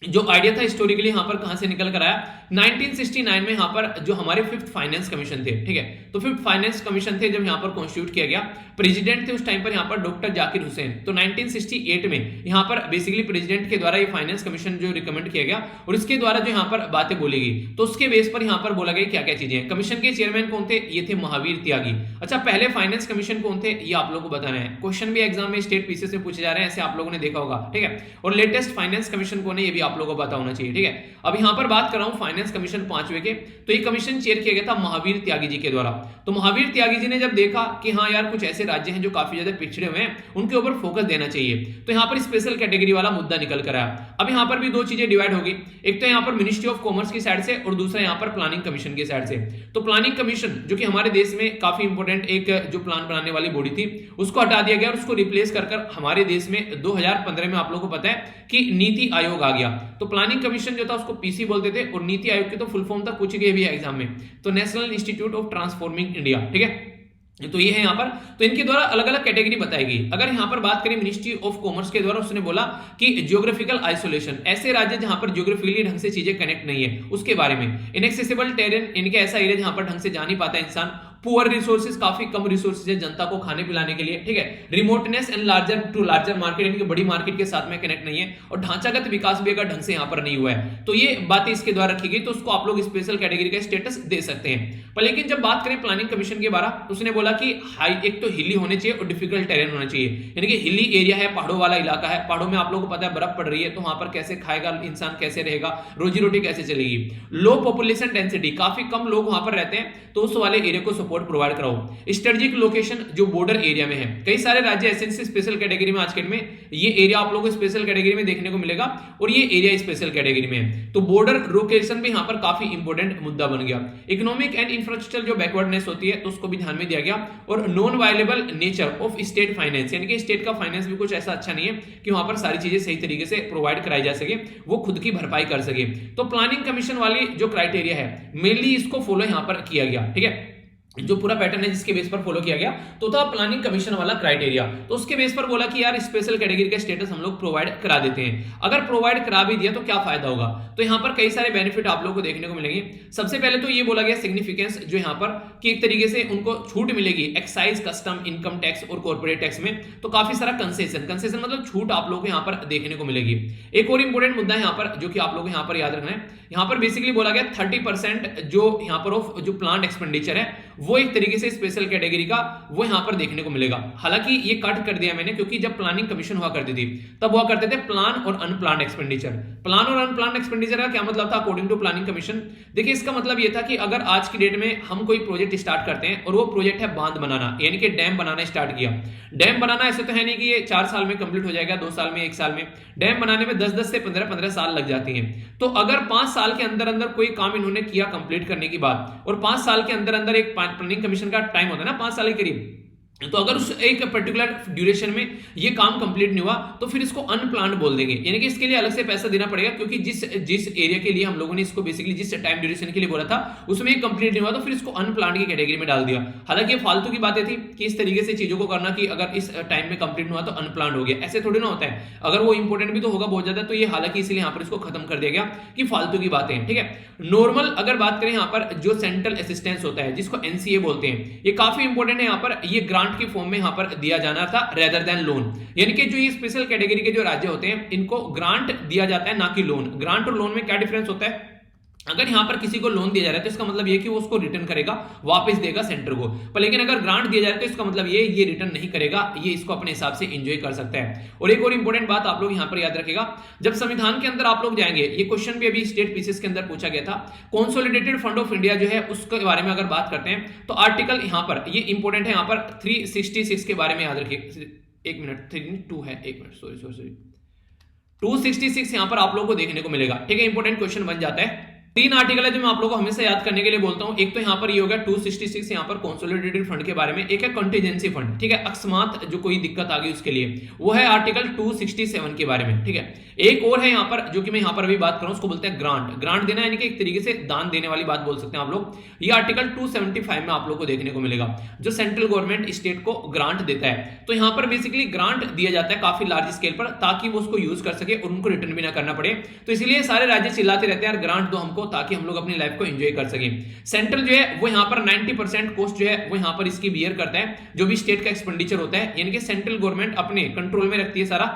Speaker 1: जो आइडिया था हिस्टोरिकली यहाँ पर कहां से निकल कर आया, 1969 में यहाँ पर जो हमारे फिफ्थ फाइनेंस कमीशन थे। ठीक है, तो फिफ्थ फाइनेंस कमीशन थे जब यहाँ पर कॉन्स्टिट्यूट किया गया, प्रेसिडेंट थे उस टाइम पर यहाँ पर डॉक्टर जाकिर हुसैन। तो 1968 में यहाँ पर बेसिकली प्रेसिडेंट के द्वारा ये फाइनेंस कमीशन जो रिकमेंड किया गया और इसके द्वारा जो यहाँ पर बातें बोली गई, तो उसके बेस पर यहाँ पर बोला गया क्या क्या चीजें हैं। कमीशन के चेयरमैन कौन थे, ये थे महावीर त्यागी। अच्छा, पहले फाइनेंस कमीशन कौन थे ये आप लोगों को बताना है, क्वेश्चन भी एग्जाम में स्टेट पीसीएस से पूछे जा रहे हैं, ऐसे आप लोगों ने देखा होगा। ठीक है, और लेटेस्ट फाइनेंस कमीशन कौन है ये भी आप लोगों को पता होना चाहिए। ठीक है, अब यहाँ पर बात कर रहा हूं फाइनेंस कमीशन 5वें के, तो ये कमीशन चेयर किया गया था महावीर त्यागी जी के द्वारा। तो महावीर त्यागी जी ने जब देखा कि हाँ यार कुछ ऐसे राज्य हैं जो काफी ज्यादा पिछड़े हुए हैं, उनके ऊपर फोकस देना चाहिए, तो यहाँ पर स्पेशल कैटेगरी वाला मुद्दा निकल कर आया। अब यहाँ पर भी दो चीजें डिवाइड होगी, एक तो यहाँ पर मिनिस्ट्री ऑफ कॉमर्स की साइड से और दूसरा यहाँ पर प्लानिंग कमीशन की साइड से। तो प्लानिंग कमीशन जो कि हमारे देश में काफी इंपॉर्टेंट एक जो प्लान बनाने वाली बॉडी थी उसको हटा दिया गया और उसको रिप्लेस कर हमारे देश में 2015 में आप लोगों को पता है कि नीति आयोग आ गया। तो प्लानिंग कमीशन जो था उसको पीसी बोलते थे और नीति आयोग की तो फुल फॉर्म तक पूछी गई भी है एग्जाम में, तो national institute of transforming India. ठीक है, तो ये है यहाँ पर, तो इनके द्वारा अलग अलग कैटेगरी बताएगी। अगर यहाँ पर बात करें मिनिस्ट्री ऑफ कॉमर्स के द्वारा, उसने बोला कि जियोग्राफिकल आइसोलेशन, ऐसे राज्य जहां पर जियोग्राफिकली ढंग से चीजें कनेक्ट नहीं है उसके बारे में। इनएक्सेसिबल टेरेन, इनके ऐसा एरिया जहां पर ढंग से जा नहीं पाता इंसान। पुअर रिसोर्सेज, काफी कम रिसोर्सेज है जनता को खाने पिलाने के लिए। ठीक है, remoteness and larger to larger market, यानी कि बड़ी मार्केट के साथ में कनेक्ट नहीं है, और ढांचागत विकास भी अगर ढंग से यहाँ पर नहीं हुआ है, तो ये बातें इसके द्वारा रखी गई, तो उसको आप लोग स्पेशल कैटेगरी का स्टेटस दे सकते हैं। पर लेकिन जब बात करें प्लानिंग कमीशन के बारे, उसने बोला कि हाई एक तो हिली होने चाहिए और डिफिकल्ट टेरेन होना चाहिए, यानी कि हिली एरिया है, पहाड़ों वाला इलाका है, पहाड़ों में आप लोगों को पता है बर्फ पड़ रही है, तो वहां पर कैसे खाएगा इंसान, कैसे रहेगा, रोजी रोटी कैसे चलेगी। लो पॉपुलेशन डेंसिटी, काफी कम लोग वहां पर रहते हैं, तो उस वाले एरिया को सपोर्ट प्रोवाइड कराओ। स्ट्रेटेजिक लोकेशन जो बॉर्डर एरिया में है, कई सारे राज्य ऐसे स्पेशल कैटेगरी में आज के में ये एरिया आप लोगों को स्पेशल कैटेगरी में देखने को मिलेगा और ये एरिया स्पेशल कैटेगरी में है, तो बॉर्डर लोकेशन भी यहां पर काफी इंपॉर्टेंट मुद्दा बन गया। इकोनॉमिक एंड इंफ्रास्ट्रक्चर जो बैकवर्डनेस होती है तो उसको भी ध्यान में दिया गया, और non viable nature of state finance, यानी कि स्टेट का फाइनेंस भी कुछ ऐसा अच्छा नहीं है कि वहां पर सारी चीजें सही तरीके से प्रोवाइड कराई जा सके, वो खुद की भरपाई कर सके। तो प्लानिंग कमीशन वाली जो क्राइटेरिया है मेनली इसको फॉलो यहां पर किया गया। ठीक है, जो पूरा पैटर्न है जिसके बेस पर फॉलो किया गया तो था प्लानिंग कमीशन वाला क्राइटेरिया, तो उसके बेस पर बोला कि यार स्पेशल कैटेगरी का स्टेटस हम लोग प्रोवाइड करा देते हैं। अगर प्रोवाइड करा भी दिया तो क्या फायदा होगा, तो यहां पर कई सारे बेनिफिट आप लोगों को देखने को मिलेंगे। सबसे पहले तो ये बोला गया सिग्निफिकेंस जो यहां पर कि एक तरीके से उनको छूट मिलेगी एक्साइज, कस्टम, इनकम टैक्स और कॉर्पोरेट टैक्स में, तो काफी सारा कंसेशन मतलब छूट आप लोगों को यहां पर देखने को मिलेगी। एक और इंपॉर्टेंट मुद्दा यहां पर जो कि आप लोगों को यहां पर याद रखना है, यहां पर बेसिकली बोला गया 30% जो यहां पर ऑफ जो प्लांट एक्सपेंडिचर है वो एक तरीके से स्पेशल कैटेगरी का वो यहां पर देखने को मिलेगा। हालांकि ये कट कर दिया मैंने, क्योंकि जब प्लानिंग कमीशन हुआ करती थी तब हुआ करते थे प्लान और अनप्लान्ड एक्सपेंडिचर। प्लान और अनप्लान्ड एक्सपेंडिचर का क्या मतलब था अकॉर्डिंग टू प्लानिंग कमीशन? देखिए, इसका मतलब ये था कि अगर आज की डेट में हम कोई प्रोजेक्ट स्टार्ट करते हैं और वो प्रोजेक्ट है बांध बनाना, यानी कि डैम बनाना स्टार्ट किया। डैम बनाना ऐसे तो है नहीं कि ये 4 साल में कंप्लीट हो जाएगा, 2 साल में, 1 साल में। डैम बनाने में 10 से 15 साल लग जाती हैं। तो अगर 5 साल के अंदर अंदर कोई काम इन्होंने किया कंप्लीट करने की बात, और 5 साल के अंदर अंदर एक प्लानिंग कमीशन का टाइम होता है ना 5 साल के करीब, तो अगर उस एक पर्टिकुलर ड्यूरेशन में ये काम कंप्लीट नहीं हुआ तो फिर इसको अनप्लान्ड बोल देंगे, यानी कि इसके लिए अलग से पैसा देना पड़ेगा, क्योंकि जिस जिस एरिया के लिए हम लोगों ने इसको बेसिकली जिस टाइम ड्यूरेशन के लिए बोला था उसमें कंप्लीट नहीं हुआ तो फिर इसको अनप्लान्ड की कैटेगरी में डाल दिया। हालांकि ये फालतू की बातें थी कि इस तरीके से चीजों को करना कि अगर इस टाइम में कंप्लीट हुआ तो अनप्लान्ड हो गया, ऐसे थोड़ी ना होता है। अगर वो इंपॉर्टेंट भी तो होगा बहुत ज्यादा, तो ये हालांकि इसलिए यहाँ पर इसको खत्म कर दिया गया कि फालतू की बातें हैं, ठीक है। नॉर्मल अगर बात करें यहाँ पर जो सेंट्रल असिस्टेंस होता है जिसको एनसीए बोलते हैं, ये काफी इंपॉर्टेंट है। यहाँ पर ये ग्रांट की फॉर्म में यहाँ पर दिया जाना था रेदर देन लोन, यानी कि जो ये स्पेशल कैटेगरी के जो राज्य होते हैं इनको ग्रांट दिया जाता है ना कि लोन। ग्रांट और लोन में क्या डिफरेंस होता है? अगर यहां पर किसी को लोन दिया जा रहा है तो इसका मतलब ये कि वो उसको रिटर्न करेगा, वापस देगा सेंटर को, पर लेकिन अगर ग्रांट दिया जा रहा है तो इसका मतलब ये रिटर्न नहीं करेगा, ये इसको अपने हिसाब से एंजॉय कर सकता है। और एक और इंपॉर्टेंट बात आप लोग यहां पर याद रखेगा, जब संविधान के अंदर आप लोग जाएंगे, ये क्वेश्चन भी अभी स्टेट पीसीएस के अंदर पूछा गया था, कंसोलिडेटेड फंड ऑफ इंडिया जो है उसके बारे में अगर बात करते हैं तो आर्टिकल यहां पर ये इंपॉर्टेंट है, यहां पर 366 के बारे में याद रखिए। एक मिनट, 3 है, एक मिनट, सॉरी 266 यहां पर आप लोगों को देखने को मिलेगा, ठीक है। इंपॉर्टेंट क्वेश्चन बन जाता है। 3 आर्टिकल है जो मैं आप लोगों को हमेशा याद करने के लिए बोलता हूं। एक तो यहां पर ये होगा 266 यहां पर कंसोलिडेटेड फंड के बारे में, एक है कंटीजेंसी फंड, ठीक है, अकस्मात जो कोई दिक्कत आ गई उसके लिए, वो है आर्टिकल 267 के बारे में, ठीक है। एक और है यहां पर जो कि मैं यहां पर अभी बात कर रहा हूं, उसको बोलते हैं ग्रांट। ग्रांट देना यानी कि एक तरीके से दान देने वाली बात बोल सकते हैं आप लोग। ये आर्टिकल 275 में आप लोग को देखने को मिलेगा, जो सेंट्रल गवर्नमेंट स्टेट को ग्रांट देता है। तो यहां पर बेसिकली ग्रांट दिया जाता है काफी लार्ज स्केल पर, ताकि वो उसको यूज कर सके और उनको रिटर्न भी ना करना पड़े। तो इसलिए सारे राज्य चिल्लाते रहते हैं यार ग्रांट दो हमको, ताकि हम लोग अपनी लाइफ को एंजॉय कर सके। सेंट्रल जो है वो यहां पर 90% कॉस्ट जो है वो यहां पर इसकी बियर करता है, जो भी स्टेट का एक्सपेंडिचर होता है, यानी कि सेंट्रल गवर्नमेंट अपने कंट्रोल में रखती है सारा,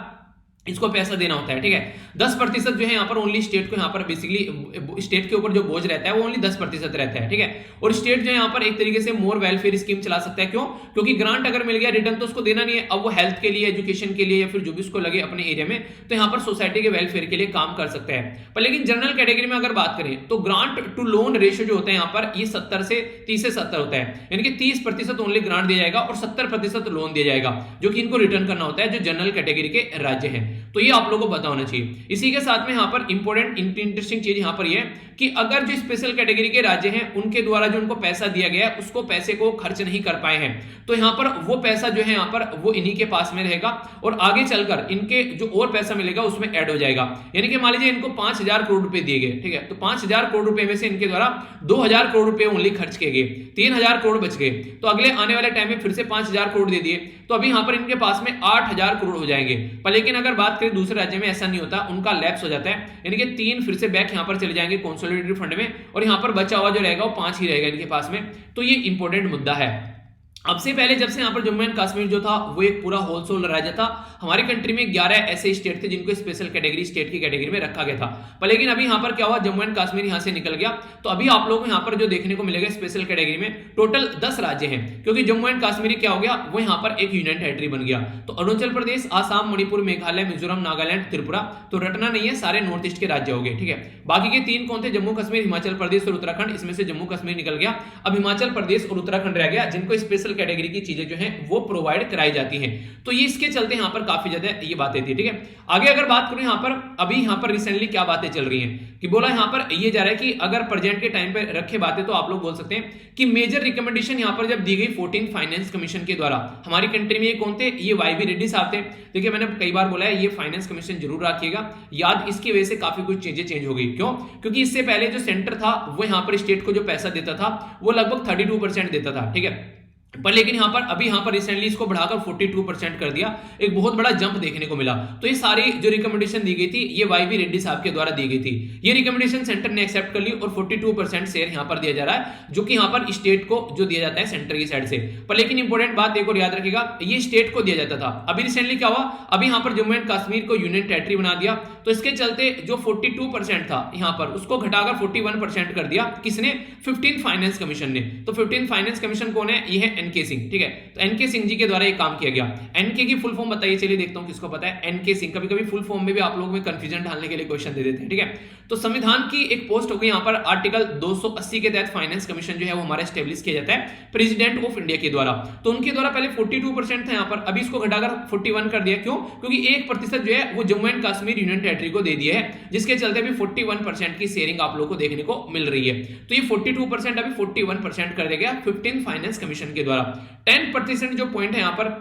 Speaker 1: इसको पैसा देना होता है, ठीक है। 10% जो है यहाँ पर ओनली स्टेट को, यहाँ पर बेसिकली स्टेट के ऊपर जो बोझ रहता है वो ओनली 10% रहता है, ठीक है। और स्टेट जो है यहाँ पर एक तरीके से मोर वेलफेयर स्कीम चला सकता है। क्यों? क्योंकि ग्रांट अगर मिल गया, रिटर्न तो उसको देना नहीं है, अब वो हेल्थ के लिए, एजुकेशन के लिए या फिर जो भी उसको लगे अपने एरिया में, तो यहाँ पर सोसाइटी के वेलफेयर के लिए काम कर सकता है। पर लेकिन जनरल कैटेगरी में अगर बात करें तो ग्रांट टू लोन रेशियो जो होता है यहाँ पर ये 30 से 70 होता है, यानी कि 30% ओनली ग्रांट दिया जाएगा और 70% लोन दिया जाएगा, जो कि इनको रिटर्न करना होता है, जो जनरल कैटेगरी के राज्य हैं। तो ये आप लोगों को पता होना चाहिए। इसी के साथ में यहाँ पर इंपॉर्टेंट इंटरेस्टिंग चीज यहाँ पर ये कि अगर जो स्पेशल कैटेगरी के राज्य हैं उनके द्वारा जो उनको पैसा दिया गया है उसको पैसे को खर्च नहीं कर पाए हैं, तो यहाँ पर वो पैसा जो है यहाँ पर वो इन्हीं के पास में रहेगा और आगे चलकर इनके जो और पैसा मिलेगा उसमें ऐड हो जाएगा। यानी कि मान लीजिए इनको 5,000 करोड़ रुपए दिए गए, ठीक है, तो 5,000 करोड़ रुपए में से इनके द्वारा 2,000 करोड़ रुपए ओनली खर्च किए गए, 3,000 करोड़ बच गए। तो अगले आने वाले टाइम में फिर से 5,000 करोड़ दे दिए, तो अभी यहाँ पर इनके पास में 8,000 करोड़ हो जाएंगे। पर लेकिन अगर बात करें दूसरे राज्य में ऐसा नहीं होता, उनका लैप्स हो जाता है, यानी कि 3 फिर से बैक यहाँ पर चले जाएंगे कंसोलिडेटेड फंड में और यहाँ पर बचा हुआ जो रहेगा वो 5 ही रहेगा इनके पास में। तो ये इंपॉर्टेंट मुद्दा है। अब से पहले जब से यहाँ पर जम्मू एंड कश्मीर जो था वो एक पूरा होलसेल राज्य था, हमारी कंट्री में 11 ऐसे स्टेट थे जिनको स्पेशल कैटेगरी स्टेट की कैटेगरी में रखा गया था। पर लेकिन अभी यहाँ पर क्या हुआ, जम्मू एंड कश्मीर यहाँ से निकल गया, तो अभी आप लोगों को यहाँ पर जो देखने को मिलेगा स्पेशल कैटेगरी में टोटल 10 राज्य हैं, क्योंकि जम्मू एंड कश्मीर क्या हो गया, वो यहाँ पर एक यूनियन टेरिटरी बन गया। तो अरुणाचल प्रदेश, आसाम, मणिपुर, मेघालय, मिजोरम, नागालैंड, त्रिपुरा, तो रटना नहीं है, सारे नॉर्थ ईस्ट के राज्य हो गए, ठीक है। बाकी के 3 कौन थे? जम्मू कश्मीर, हिमाचल प्रदेश और उत्तराखंड। इसमें से जम्मू कश्मीर निकल गया, अब हिमाचल प्रदेश और उत्तराखंड रह गया, जिनको स्पेशल कैटेगरी की चीजें जो है वो प्रोवाइड कराई जाती हैं। तो ये इसके चलते यहां पर काफी ज्यादा ये बातें थी, ठीक है। आगे अगर बात करूं यहां पर, अभी यहां पर रिसेंटली क्या बातें चल रही हैं कि बोला यहां पर ये जा रहा है कि अगर प्रेजेंट के टाइम पे रखे बातें तो आप लोग बोल सकते हैं कि मेजर रिकमेंडेशन यहां पर जब दी गई 14 फाइनेंस कमीशन के द्वारा, हमारी कंट्री में ये कौन थे? ये वाईवी रेड्डी साहब थे। देखिए मैंने कई बार बोला है ये फाइनेंस कमीशन जरूर रखिएगा याद, इसकी वजह से काफी कुछ चीजें चेंज हो गई। क्यों? क्योंकि इससे पहले जो सेंटर था वो यहां पर स्टेट को जो पैसा देता था वो लगभग 32% देता था, ठीक है। पर लेकिन यहां पर अभी यहां पर रिसेंटली इसको बढ़ाकर 42% कर दिया, एक बहुत बड़ा जंप देखने को मिला। तो ये सारी जो रिकमेंडेशन दी गई थी ये वाईवी रेड्डी साहब के द्वारा दी गई थी, ये रिकमेंडेशन सेंटर ने एक्सेप्ट कर ली और 42% शेयर यहां पर दिया जा रहा है, जो कि यहां पर स्टेट को जो दिया जाता है सेंटर की साइड से। पर लेकिन इंपॉर्टेंट बात एक और याद रखिएगा, ये स्टेट को दिया जाता था, अभी रिसेंटली क्या हुआ, अभी यहां पर जम्मू एंड कश्मीर को यूनियन टेरिटरी बना दिया, तो इसके चलते जो 42% था यहां पर उसको घटाकर 41% कर दिया। किसने? 15 फाइनेंस कमीशन ने। तो 15 फाइनेंस कमीशन कौन है? ये है एनके सिंह, ठीक है। तो एनके सिंह जी के द्वारा ये काम किया गया। एनके की फुल फॉर्म बताइए, चलिए देखता हूं किसको पता है। एनके सिंह, कभी कभी फुल फॉर्म में भी आप लोगों में कंफ्यूजन डालने के लिए क्वेश्चन दे देते हैं, ठीक है। तो संविधान की एक पोस्ट होगी यहां पर, आर्टिकल 280 के तहत फाइनेंस कमीशन जो है वो हमारा एस्टेब्लिश किया जाता है प्रेसिडेंट ऑफ इंडिया के द्वारा। तो उनके द्वारा पहले 42% था यहां पर, अभी इसको घटाकर 41 कर दिया। क्यों? क्योंकि 1% जो है वो Jammu and Kashmir union territory battery को दे दिया है, जिसके चलते अभी 41% की शेयरिंग आप लोगों को देखने को मिल रही है। तो ये 42% अभी 41% कर दिया गया 15 फाइनेंस कमीशन के द्वारा। 10% जो पॉइंट है यहाँ पर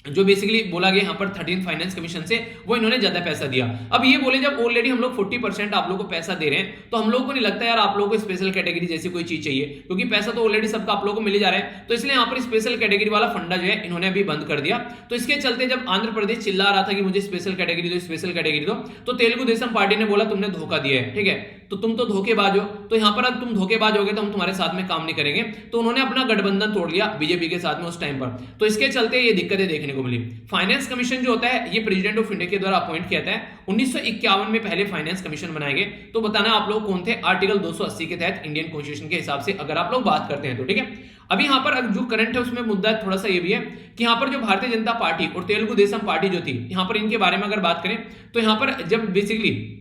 Speaker 1: जो बेसिकली बोला गया यहाँ पर 13 फाइनेंस कमीशन से, वो इन्होंने ज्यादा पैसा दिया। अब ये बोले जब ऑलरेडी हम लोग 40% आप लोगों को पैसा दे रहे हैं, तो हम लोगों को नहीं लगता यार आप लोगों को स्पेशल कैटेगरी जैसी कोई चीज चाहिए, क्योंकि पैसा तो ऑलरेडी सबका आप लोगों को मिल जा रहा है। तो इसलिए यहाँ पर स्पेशल कैटेगरी वाला फंडा जो है इन्होंने अभी बंद कर दिया। तो इसके चलते जब आंध्र प्रदेश चिल्ला रहा था कि मुझे स्पेशल कैटेगरी दो, स्पेशल कैटेगरी दो, तो तेलुगु देशम पार्टी ने बोला तुमने धोखा दिया है, ठीक है, तो तुम तो धोखेबाज हो, तो यहाँ पर अब तुम धोखेबाज हो गए तो हम तुम्हारे साथ में काम नहीं करेंगे। तो उन्होंने अपना गठबंधन तोड़ लिया बीजेपी के साथ में उस टाइम पर। तो इसके चलते ये दिक्कतें देखने को मिली। फाइनेंस कमीशन जो होता है ये प्रेसिडेंट ऑफ इंडिया के द्वारा अपॉइंट किया जाता है। 1951 में पहले फाइनेंस कमीशन बनाए गए। तो बताना आप लोग कौन थे, आर्टिकल 280 के तहत इंडियन कॉन्स्टिट्यूशन के हिसाब से अगर आप लोग बात करते हैं तो, ठीक है। अभी यहाँ पर जो करंट है उसमें मुद्दा थोड़ा सा ये भी है कि यहाँ पर जो भारतीय जनता पार्टी और तेलुगु देशम पार्टी जो थी, यहाँ पर इनके बारे में अगर बात करें तो यहाँ पर जब बेसिकली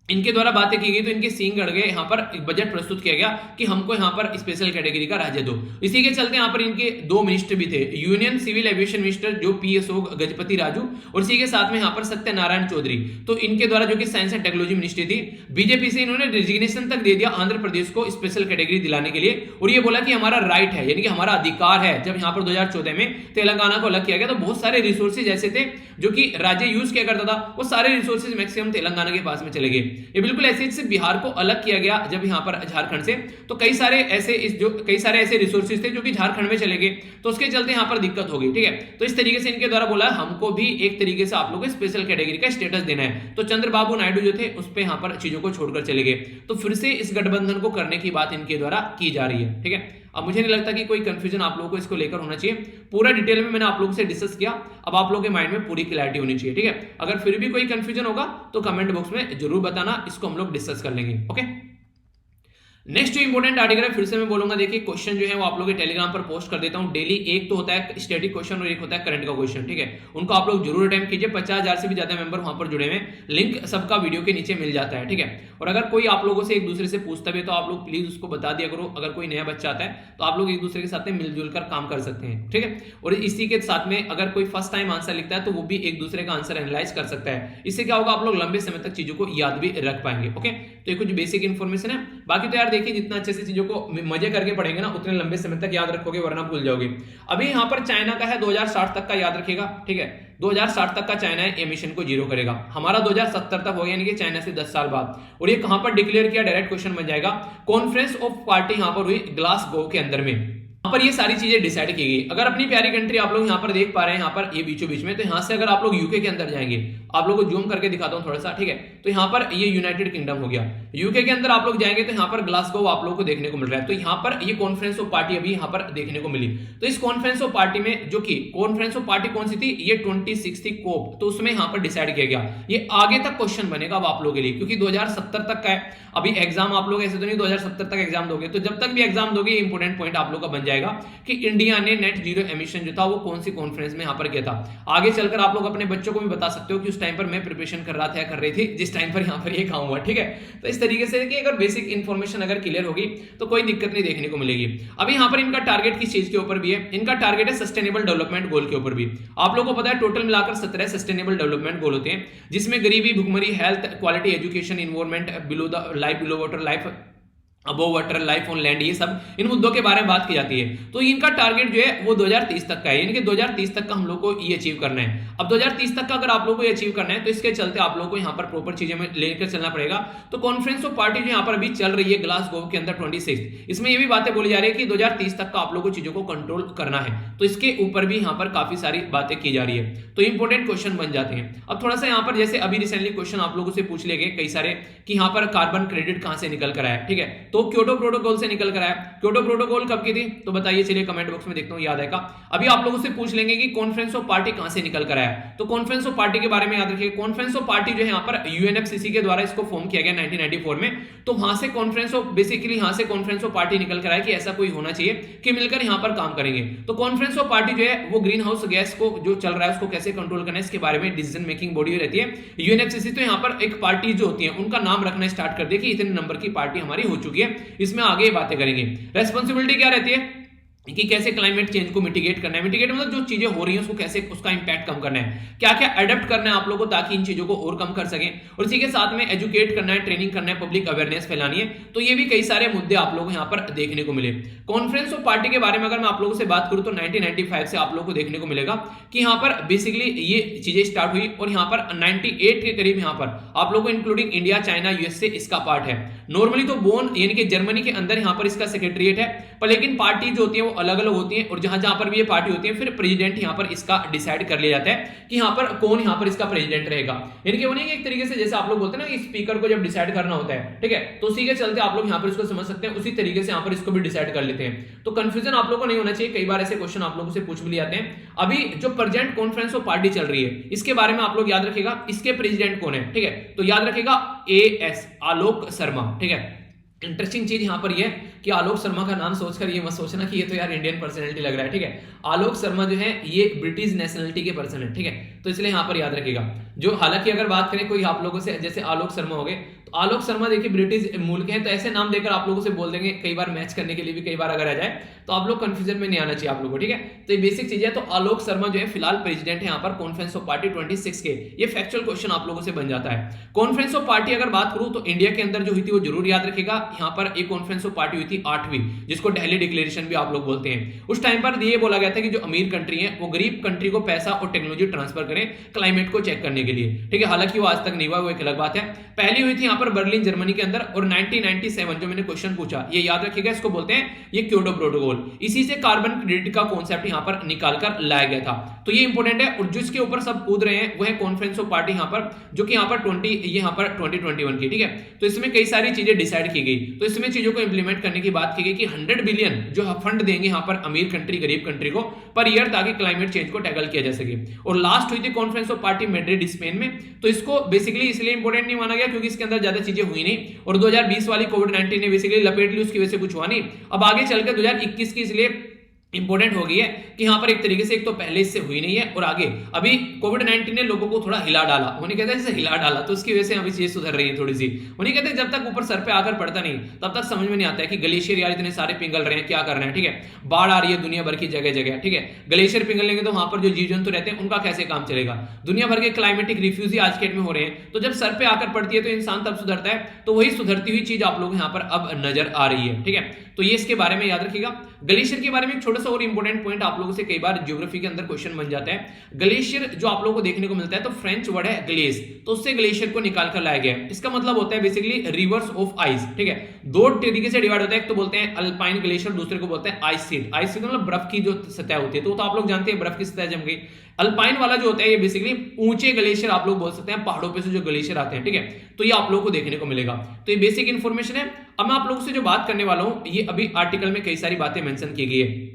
Speaker 1: इनके द्वारा बातें की गई तो इनके सींग गड़ गए। यहाँ पर एक बजट प्रस्तुत किया गया कि हमको यहाँ पर स्पेशल कैटेगरी का राज्य दो। इसी के चलते यहाँ पर इनके दो मिनिस्टर भी थे, यूनियन सिविल एविएशन मिनिस्टर जो पीएसओ गजपति राजू, और इसी के साथ में यहाँ पर सत्यनारायण चौधरी। तो इनके द्वारा जो कि साइंस एंड टेक्नोलॉजी मिनिस्ट्री थी, बीजेपी से इन्होंने डिजिग्नेशन तक दे दिया आंध्र प्रदेश को स्पेशल कैटेगरी दिलाने के लिए, और ये बोला कि हमारा राइट है, यानी कि हमारा अधिकार है। जब यहाँ पर 2014 में तेलंगाना को अलग किया गया तो बहुत सारे रिसोर्सेज ऐसे थे जो कि राज्य यूज किया करता था, वो सारे रिसोर्सेज मैक्सिमम तेलंगाना के पास में चले गए। ये बिल्कुल ऐसे बिहार को अलग किया गया जब यहाँ पर झारखंड से, तो कई सारे ऐसे रिसोर्सेज थे जो कि झारखंड में चले गए, तो उसके चलते यहाँ पर दिक्कत हो गई, ठीक है। तो इस तरीके से इनके द्वारा बोला हमको भी एक तरीके से आप लोगों को स्पेशल कैटेगरी का स्टेटस देना है। तो चंद्रबाबू नायडू जो थे उस पे यहाँ पर चीजों को छोड़कर चले गए। तो फिर से इस गठबंधन को करने की बात इनके द्वारा की जा रही है, ठीक है। अब मुझे नहीं लगता कि कोई कंफ्यूजन आप लोगों को इसको लेकर होना चाहिए। पूरा डिटेल में मैंने आप लोगों से डिस्कस किया, अब आप लोगों के माइंड में पूरी क्लैरिटी होनी चाहिए, ठीक है। अगर फिर भी कोई कंफ्यूजन होगा तो कमेंट बॉक्स में जरूर बताना, इसको हम लोग डिस्कस कर लेंगे, ओके। नेक्स्ट जो इंपोर्टेंट आर्टिकल है, फिर से मैं बोलूंगा, देखिए क्वेश्चन जो है वो आप लोगों के टेलीग्राम पर पोस्ट कर देता हूं डेली। एक तो होता है स्टैटिक क्वेश्चन और एक होता है करंट का क्वेश्चन, ठीक है। उनको आप लोग जरूर अटेम्प्ट कीजिए। 50,000 से भी ज्यादा मेंबर वहां पर जुड़े हुए हैं, लिंक सबका वीडियो के नीचे मिल जाता है, ठीक है। और अगर कोई आप लोगों से एक दूसरे से पूछता भी तो आप लोग प्लीज उसको बता दिया करो। अगर कोई नया बच्चा आता है तो आप लोग एक दूसरे के साथ में मिलजुल कर काम कर सकते हैं, ठीक है। और इसी के साथ में अगर कोई फर्स्ट टाइम आंसर लिखता है तो वो भी एक दूसरे का आंसर एनालाइज कर सकता है। इससे क्या होगा, आप लोग लंबे समय तक चीजों को याद भी रख पाएंगे, ओके। तो ये कुछ बेसिक इन्फॉर्मेशन है। बाकी तो यार देखिए जितना अच्छे से चीजों को मजे करके पढ़ेंगे ना उतने लंबे समय तक याद रखोगे, वरना भूल जाओगे। अभी यहाँ पर चाइना का है 2060 तक का याद रखिएगा, ठीक है। 2060 तक का चाइना एमिशन को जीरो करेगा। हमारा 2070 तक हो गया, यानी कि चाइना से 10 साल बाद। और ये कहां पर डिक्लेयर किया, डायरेक्ट क्वेश्चन बन जाएगा। कॉन्फ्रेंस ऑफ पार्टी यहां पर हुई ग्लासगो के अंदर में, यहाँ पर ये सारी चीजें डिसाइड की गई। अगर अपनी प्यारी कंट्री आप लोग यहाँ पर देख पा रहे हैं, यहाँ पर ये बीचों बीच में, तो यहाँ से अगर आप लोग यूके के अंदर जाएंगे, आप लोगों को जूम करके दिखाता हूँ थोड़ा सा, ठीक है। तो यहाँ पर ये यूनाइटेड किंगडम हो गया। यूके के अंदर आप लोग जाएंगे तो यहाँ पर ग्लासगो आप लोगों को देखने को मिल रहा है। तो यहाँ पर ये कॉन्फ्रेंस ऑफ पार्टी अभी यहाँ पर देखने को मिली। तो इस कॉन्फ्रेंस ऑफ पार्टी में जो कि कॉन्फ्रेंस ऑफ पार्टी कौन सी थी, ये 26 थी कोप, तो उसमें यहाँ पर डिसाइड किया गया। ये आगे तक क्वेश्चन बनेगा अब आप लोगों के लिए, क्योंकि 2070 तक का है। अभी एग्जाम आप लोग ऐसे तो नहीं 2070 तक एग्जाम दोगे, तो जब तक भी एग्जाम दोगे इंपोर्टेंट पॉइंट आप लोग का बन जाएगा कि इंडिया ने नेट जीरो एमिशन जो था वो कौन सी कॉन्फ्रेंस में यहाँ पर किया था। आगे चलकर आप लोग अपने बच्चों को भी बता सकते हो कि उस टाइम पर मैं प्रिपरेशन कर रहा था या कर रही थी जिस टाइम पर यहाँ पर ये काम हुआ, ठीक है। तो इस तरीके से कि अगर बेसिक इन्फॉर्मेशन अगर क्लियर होगी तो कोई दिक्कत नहीं देखने को मिलेगी। अभी यहाँ पर इनका टारगेट किस चीज के ऊपर भी है, इनका टारगेट है सस्टेनेबल डेवलपमेंट गोल के ऊपर भी। आप लोगों को पता है टोटल मिलाकर 17 सस्टेनेबल डेवलपमेंट गोल होते हैं, जिसमें गरीबी, भुखमरी, health, quality education, environment, below the life, below water life, above water, life on land, ये सब इन मुद्दों के बारे में बात की जाती है। तो इनका टारगेट जो है वो 2030 तक का है, यानी कि 2030 तक का हम लोग को ये अचीव करना है। अब 2030 तक का अगर आप लोग को ये अचीव करना है तो इसके चलते आप लोग को यहाँ पर प्रॉपर चीजें में लेकर चलना पड़ेगा। तो कॉन्फ्रेंस ऑफ पार्टी जो यहाँ पर अभी चल रही है ग्लासगो के अंदर 26, इसमें ये भी बातें बोली जा रही है कि 2030 तक का आप लोग को चीजों को कंट्रोल करना है। तो इसके ऊपर भी यहाँ पर काफी सारी बातें की जा रही है, तो इंपोर्टेंट क्वेश्चन बन जाते हैं। अब थोड़ा सा यहाँ पर जैसे अभी रिसेंटली क्वेश्चन आप लोगों से पूछ लिए गए कई सारे कि यहाँ पर कार्बन क्रेडिट कहां से निकल कर आया, ठीक है। तो क्योटो प्रोटोकॉल से निकल कर आया। क्योटो प्रोटोकॉल कब की थी तो बताइए, चलिए कमेंट बॉक्स में देखता हूं याद आएगा। अभी आप लोगों से पूछ लेंगे कि कॉन्फ्रेंस ऑफ पार्टी कहां से निकल कर आया, तो कॉन्फ्रेंस ऑफ पार्टी के बारे में याद रखिए। कॉन्फ्रेंस ऑफ पार्टी जो है यहाँ पर यूएनएफसीसी के द्वारा इसको फॉर्म किया गया 1994 में। तो वहां से कॉन्फ्रेंस ऑफ बेसिकली यहां से कॉन्फ्रेंस ऑफ पार्टी निकल कर आया कि ऐसा कोई होना चाहिए कि मिलकर यहां पर काम करेंगे। तो कॉन्फ्रेंस ऑफ पार्टी जो है वो ग्रीन हाउस गैस को जो चल रहा है उसको कैसे कंट्रोल करना है इसके बारे में डिसीजन मेकिंग बॉडी रहती है यूएनएफसीसी। तो यहाँ पर एक पार्टी जो होती है उनका नाम रखना स्टार्ट कर दिया कि इतने नंबर की पार्टी हमारी हो चुकी है, इसमें आगे बातें करेंगे। रेस्पॉन्सिबिलिटी क्या रहती है, कि कैसे क्लाइमेट चेंज को मिटिगेट करना है। मिटिगेट मतलब जो चीजें हो रही हैं उसको कैसे उसका इंपैक्ट कम करना है, क्या क्या अडेप्ट करना है आप लोगों को ताकि इन चीजों को और कम कर सकें, और इसी के साथ में एजुकेट करना है, ट्रेनिंग करना है, पब्लिक अवेयरनेस फैलानी है। तो ये भी कई सारे मुद्दे आप लोगों को यहाँ पर देखने को मिले। कॉन्फ्रेंस ऑफ पार्टी के बारे में अगर मैं आप लोगों से बात करूं तो 1995 से आप लोगों को देखने को मिलेगा कि यहाँ पर बेसिकली ये चीजें स्टार्ट हुई, और यहाँ पर 98 के करीब यहाँ पर आप लोगों को इंक्लूडिंग इंडिया, चाइना, यूएसए इसका पार्ट है। नॉर्मली तो बोन यानी कि जर्मनी के अंदर यहाँ पर इसका सेक्रेटरीट है, पर लेकिन पार्टी जो होती है वो अलग अलग होती है, और जहां जहां पर भी ये पार्टी होती है फिर प्रेसिडेंट यहां पर इसका डिसाइड कर लिया जाता है कि यहां पर कौन यहां पर इसका प्रेसिडेंट रहेगा। यानी कि वो नहीं एक तरीके से जैसे आप लोग बोलते हैं ना कि स्पीकर को जब डिसाइड करना होता है, ठीक है, तो उसी के चलते आप लोग यहां पर इसको समझ सकते हैं, उसी तरीके से यहां पर इसको भी डिसाइड कर लेते हैं। तो कंफ्यूजन आप लोगों को नहीं होना चाहिए, कई बार ऐसे क्वेश्चन आप लोगों से पूछ भी जाते हैं। अभी जो प्रेजेंट कॉन्फ्रेंस ऑफ पार्टी चल रही है इसके बारे में आप लोग याद रखिएगा, इसके प्रेसिडेंट कौन है, ठीक है, तो याद रखिएगा AS आलोक शर्मा, ठीक है। इंटरेस्टिंग चीज यहां पर यह कि आलोक शर्मा का नाम सोचकर ये मत सोचना कि ये तो यार इंडियन पर्सनैलिटी लग रहा है, ठीक है। आलोक शर्मा जो है ये ब्रिटिश नेशनलिटी के पर्सन है, ठीक है, तो इसलिए यहां पर याद रखिएगा। जो हालांकि अगर बात करें कोई आप लोगों से जैसे आलोक शर्मा हो गए, तो आलोक शर्मा देखिए ब्रिटिश मूल के हैं, तो ऐसे नाम देकर आप लोगों से बोल देंगे, कई बार मैच करने के लिए भी कई बार अगर आ जाए तो आप लोग कंफ्यूजन में नहीं आना चाहिए आप लोगों को, ठीक है। तो ये बेसिक चीज है। तो आलोक शर्मा जो है फिलहाल प्रेसिडेंट है यहाँ पर कॉन्फ्रेंस ऑफ पार्टी 26 के। ये फैक्चुअल क्वेश्चन आप लोगों से बन जाता है। कॉन्फ्रेंस ऑफ पार्टी अगर बात करूं तो इंडिया के अंदर जो हुई थी वो जरूर याद रखिएगा। यहाँ पर एक कॉन्फ्रेंस ऑफ पार्टी हुई थी 8वीं, जिसको दिल्ली डिक्लेरेशन भी आप लोग बोलते हैं। उस टाइम पर ये बोला गया था कि जो अमीर कंट्री है वो गरीब कंट्री को पैसा और टेक्नोलॉजी ट्रांसफर करें क्लाइमेट को चेक करने के लिए, ठीक है। हालांकि वो आज तक नहीं हुआ, वो एक अलग बात है। पहली हुई थी यहाँ पर बर्लिन जर्मनी के अंदर, और 1997 जो मैंने क्वेश्चन पूछा ये याद रखिएगा, इसको बोलते हैं ये क्योटो प्रोटोकॉल। इसी से कार्बन क्रेडिट का कॉन्सेप्ट यहाँ पर निकालकर लाया गया था, तो ये इंपॉर्टेंट है। और जिसके ऊपर सब कूद रहे हैं वो है कॉन्फ्रेंस ऑफ पार्टी यहाँ पर, जो कि यहाँ पर 2021 की, ठीक है। तो इसमें कई सारी चीजें डिसाइड की गई, तो इसमें चीजों को इंप्लीमेंट करने की बात की गई कि 100 बिलियन जो फंड देंगे यहाँ पर अमीर कंट्री गरीब कंट्री को पर ईयर, ताकि क्लाइमेट चेंज को टैकल किया जा सके। और लास्ट हुई थी conference of party Madrid Spain में, तो इसको बेसिकली इसलिए इंपॉर्टेंट नहीं माना गया क्योंकि इसके अंदर ज्यादा चीजें हुई नहीं, और 2020 वाली कोविड-19 ने बेसिकली लपेट ली, उसकी वजह से कुछ हुआ नहीं। अब आगे चलकर 2021 की इसलिए इंपॉर्टेंट हो गई है कि यहां पर एक तरीके से एक तो पहले इससे हुई नहीं है, और आगे अभी कोविड-19 ने लोगों को थोड़ा हिला डाला, उन्हें कहते हैं जैसे हिला डाला, तो उसकी वजह से अभी चीजें सुधर रही है थोड़ी सी। उन्हें कहते हैं जब तक ऊपर सर पे आकर पड़ता नहीं तब तक समझ में नहीं आता है कि ग्लेशियर यार इतने सारे पिघल रहे हैं, क्या करना है, ठीक है। बाढ़ आ रही है दुनिया भर की जगह जगह, ठीक है। ग्लेशियर पिघलेंगे तो वहां पर जो जीव जंतु रहते हैं उनका कैसे काम चलेगा। दुनिया भर के क्लाइमेटिक रिफ्यूजी आज के डेट में हो रहे हैं, तो जब सर पे आकर पड़ती है तो इंसान तब सुधरता है। तो वही सुधरती हुई चीज आप लोग यहाँ पर अब नजर आ रही है, ठीक है। तो ये इसके बारे में याद रखिएगा। ग्लेशियर के बारे में एक छोटा सा और इंपॉर्टेंट पॉइंट आप लोगों से कई बार ज्योग्राफी के अंदर क्वेश्चन बन जाता है। ग्लेशियर जो आप लोगों को देखने को मिलता है, तो फ्रेंच वर्ड है ग्लेस, तो उससे ग्लेशियर को निकाल कर लाया गया है। इसका मतलब होता है बेसिकली रिवर्स ऑफ आइस, ठीक है। दो तरीके से डिवाइड होता है, एक तो बोलते हैं अल्पाइन ग्लेशियर, दूसरे को बोलते हैं आइस शीट। आइस शीट मतलब बर्फ की जो सतह होती है, तो आप लोग जानते हैं बर्फ की सतह जम गई। अल्पाइन वाला जो होता है ये बेसिकली ऊंचे ग्लेशियर आप लोग बोल सकते हैं, पहाड़ों पे से जो ग्लेशियर आते हैं, ठीक है। तो ये आप लोगों को देखने को मिलेगा। तो ये बेसिक इंफॉर्मेशन है। अब मैं आप लोगों से जो बात करने वाला हूं, ये अभी आर्टिकल में कई सारी बातें मेंशन की गई है।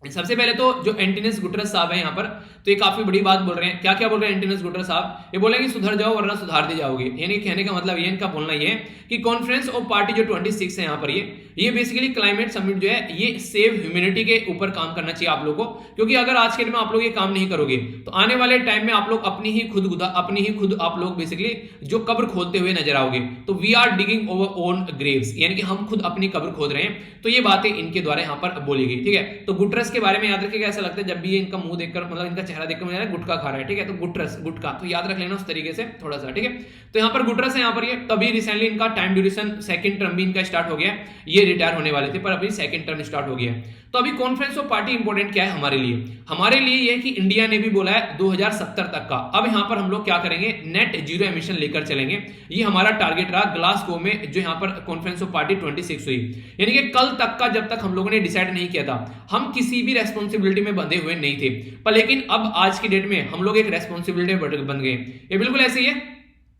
Speaker 1: सबसे पहले तो जो एंटिनस गुटरस साहब है यहाँ पर, तो ये काफी बड़ी बात बोल रहे हैं। क्या क्या बोल रहे हैं एंटिनस गुटरस साहब? ये बोलेंगे सुधर जाओ वरना सुधार दी जाओगे। यानी कहने का मतलब ये, इनका बोलना ये है कि कॉन्फ्रेंस ऑफ पार्टी जो 26 है यहाँ पर, ये बेसिकली क्लाइमेट समिट जो है ये सेव ह्यूमैनिटी के ऊपर काम करना चाहिए आप लोगों को, क्योंकि अगर आज के दिन में आप लोग ये काम नहीं करोगे तो आने वाले टाइम में आप लोग अपनी ही खुद आप लोग बेसिकली जो कब्र खोदते हुए नजर आओगे। तो we are digging over own graves, यानी कि हम खुद अपनी कब्र खोद रहे हैं। तो ये बातें इनके द्वारा यहाँ पर बोली गई, ठीक है। तो गुटरस के बारे में याद रखिएगा, ऐसा लगता है जब भी ये इनका मुंह देखकर मतलब इनका चेहरा देखकर मुझे गुटखा खा रहा है, ठीक है। तो गुटरस गुटखा, तो याद रख लेना उस तरीके से थोड़ा सा, ठीक है। तो यहाँ पर गुटरस है यहाँ पर, ये तभी रिसेंटली इनका टाइम ड्यूरेशन सेकंड टर्म भी इनका स्टार्ट हो गया। ये रिटायर होने वाले थे पर अभी सेकंड टर्म स्टार्ट हो गया। तो अभी कॉन्फ्रेंस ऑफ पार्टी इंपॉर्टेंट क्या है हमारे लिए ये है कि इंडिया ने भी बोला है 2070 तक का। अब यहां पर हम लोग क्या करेंगे, नेट जीरो एमिशन लेकर चलेंगे। ये हमारा टारगेट रहा ग्लासगो में, जो यहां पर कॉन्फ्रेंस ऑफ पार्टी 26 हुई। यानी कि कल तक का जब तक हम लोगों ने डिसाइड नहीं किया था, हम किसी भी रेस्पॉन्सिबिलिटी में बंधे हुए नहीं थे, पर लेकिन अब आज की डेट में हम लोग एक रेस्पॉन्सिबिलिटी बन गए। ये बिल्कुल ऐसे ही है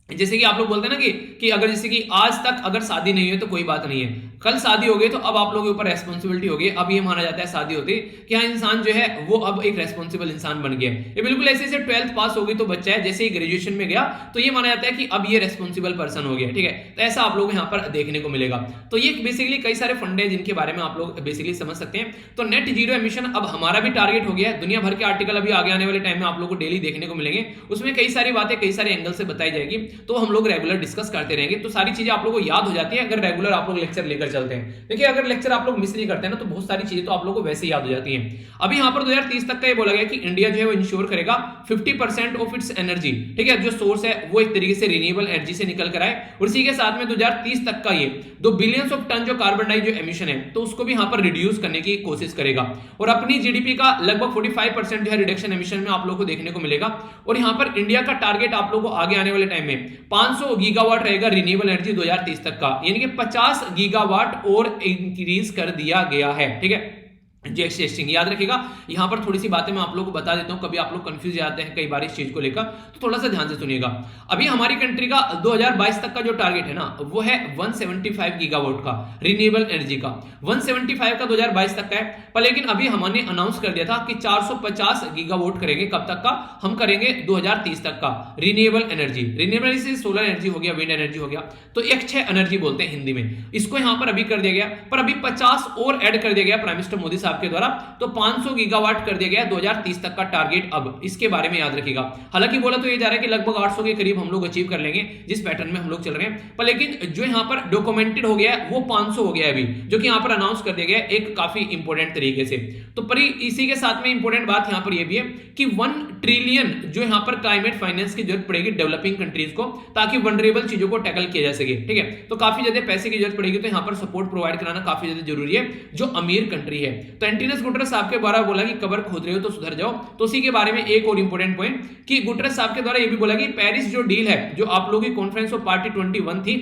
Speaker 1: जैसे कि आप लोग बोलते हैं ना कि अगर जैसे कि आज तक अगर शादी नहीं है तो कोई बात नहीं है, कल शादी हो गई तो अब आप लोगों के ऊपर रेस्पॉन्सिबिलिटी हो गई। अब ये माना जाता है शादी होती कि हाँ इंसान जो है वो अब एक रेस्पॉन्सिबल इंसान बन गया। ये बिल्कुल ऐसे जैसे 12th पास हो गई तो बच्चा है, जैसे ही ग्रेजुएशन में गया तो ये माना जाता है कि अब ये रेस्पॉन्सिबल पर्सन हो गया, ठीक है। तो ऐसा आप लोग यहाँ पर देखने को मिलेगा। तो ये बेसिकली कई सारे फंड है जिनके बारे में आप लोग बेसिकली समझ सकते हैं। तो नेट जीरो एमिशन अब हमारा भी टारगेट हो गया है। दुनिया भर के आर्टिकल अभी आगे आने वाले टाइम में आप लोग को डेली देखने को मिलेंगे, उसमें कई सारी बातें कई सारे एंगल से बताई जाएगी। तो हम लोग रेगुलर डिस्कस करते रहेंगे। तो सारी चीजें आप लोगों को याद हो जाती है अगर रेगुलर आप लोग लेक्चर लेकर चलते हैं। देखिए अगर लेक्चर आप लोग मिस नहीं करते हैं ना तो बहुत सारी चीजें तो आप लोगों को वैसे याद हो जाती हैं। अभी यहाँ पर 2030 तक का ये बोला गया कि इंडिया जो है वो इंश्योर करेगा 50% ऑफ इट्स एनर्जी, ठीक है, जो सोर्स है वो एक तरीके से रिन्यूएबल एनर्जी से निकल कर आए। और इसी के साथ में 2030 तक का ये 2 बिलियन ऑफ टन जो कार्बन डाई जो एमिशन है तो उसको भी यहाँ पर रिड्यूस करने की कोशिश करेगा। और अपनी जीडीपी का लगभग 45% जो है रिडक्शन एमिशन में आप लोगों को देखने को मिलेगा। और यहाँ पर इंडिया का टारगेट आप लोगों को आगे आने वाले टाइम में 500 गीगावाट रहेगा रिन्यूएबल एनर्जी 2030 तक का, यानी कि 50 गीगावाट और इंक्रीज कर दिया गया है, ठीक है। जी याद रखिएगा। यहां पर थोड़ी सी बातें मैं आप लोगों को बता देता हूं, कभी आप लोग कंफ्यूज जाते हैं कई बार इस चीज को लेकर, तो थोड़ा सा ध्यान से सुनिएगा। अभी हमारी कंट्री का 2022 तक का जो टारगेट है ना वो है 175 गीगावाट का रिन्यूएबल एनर्जी का, 175 का 2022 तक का है। पर लेकिन अभी हमने अनाउंस कर दिया था कि 450 गीगावाट करेंगे, कब तक का, हम करेंगे 2030 तक का renewable energy. Renewable energy solar energy हो गया, विंड एनर्जी हो गया, तो XH एनर्जी बोलते हैं हिंदी में, इसको यहां पर अभी कर दिया गया। पर अभी 50 और ऐड कर दिया गया प्राइम मिनिस्टर मोदी साहब के द्वारा, तो 500 गीगावाट कर दिया गया 2030 तक का टारगेट। अब इसके बारे में याद रखिएगा, हालांकि बोला तो ये जा रहा है कि लगभग 800 के करीब हम लोग अचीव कर लेंगे जिस पैटर्न में हम लोग चल रहे हैं। पर लेकिन जो यहां पर डॉक्यूमेंटेड हो गया है वो 500 हो गया है अभी, जो कि यहां पर अनाउंस कर दिया गया एक काफी इंपॉर्टेंट तरीके से। तो पर इसी के साथ में इंपॉर्टेंट बात यहां पर यह भी है कि 1 ट्रिलियन जो यहां पर क्लाइमेट फाइनेंस की जरूरत पड़ेगी डेवलपिंग कंट्रीज को, ताकि वनरेबल चीजों को टैकल किया जा सके, ठीक है। तो काफी ज्यादा पैसे की जरूरत पड़ेगी, तो यहां पर सपोर्ट प्रोवाइड कराना काफी ज्यादा जरूरी है जो अमीर कंट्री है। तो एंटीनियस गुटरेस साहब के द्वारा बोला कि कबर खोद रहे हो तो सुधर जाओ, तो उसी के बारे में एक और इंपॉर्टेंट पॉइंट कि गुटरेस साहब के द्वारा यह भी बोला कि पेरिस जो डील है, जो आप लोगों की कॉन्फ्रेंस ऑफ पार्टी 21 थी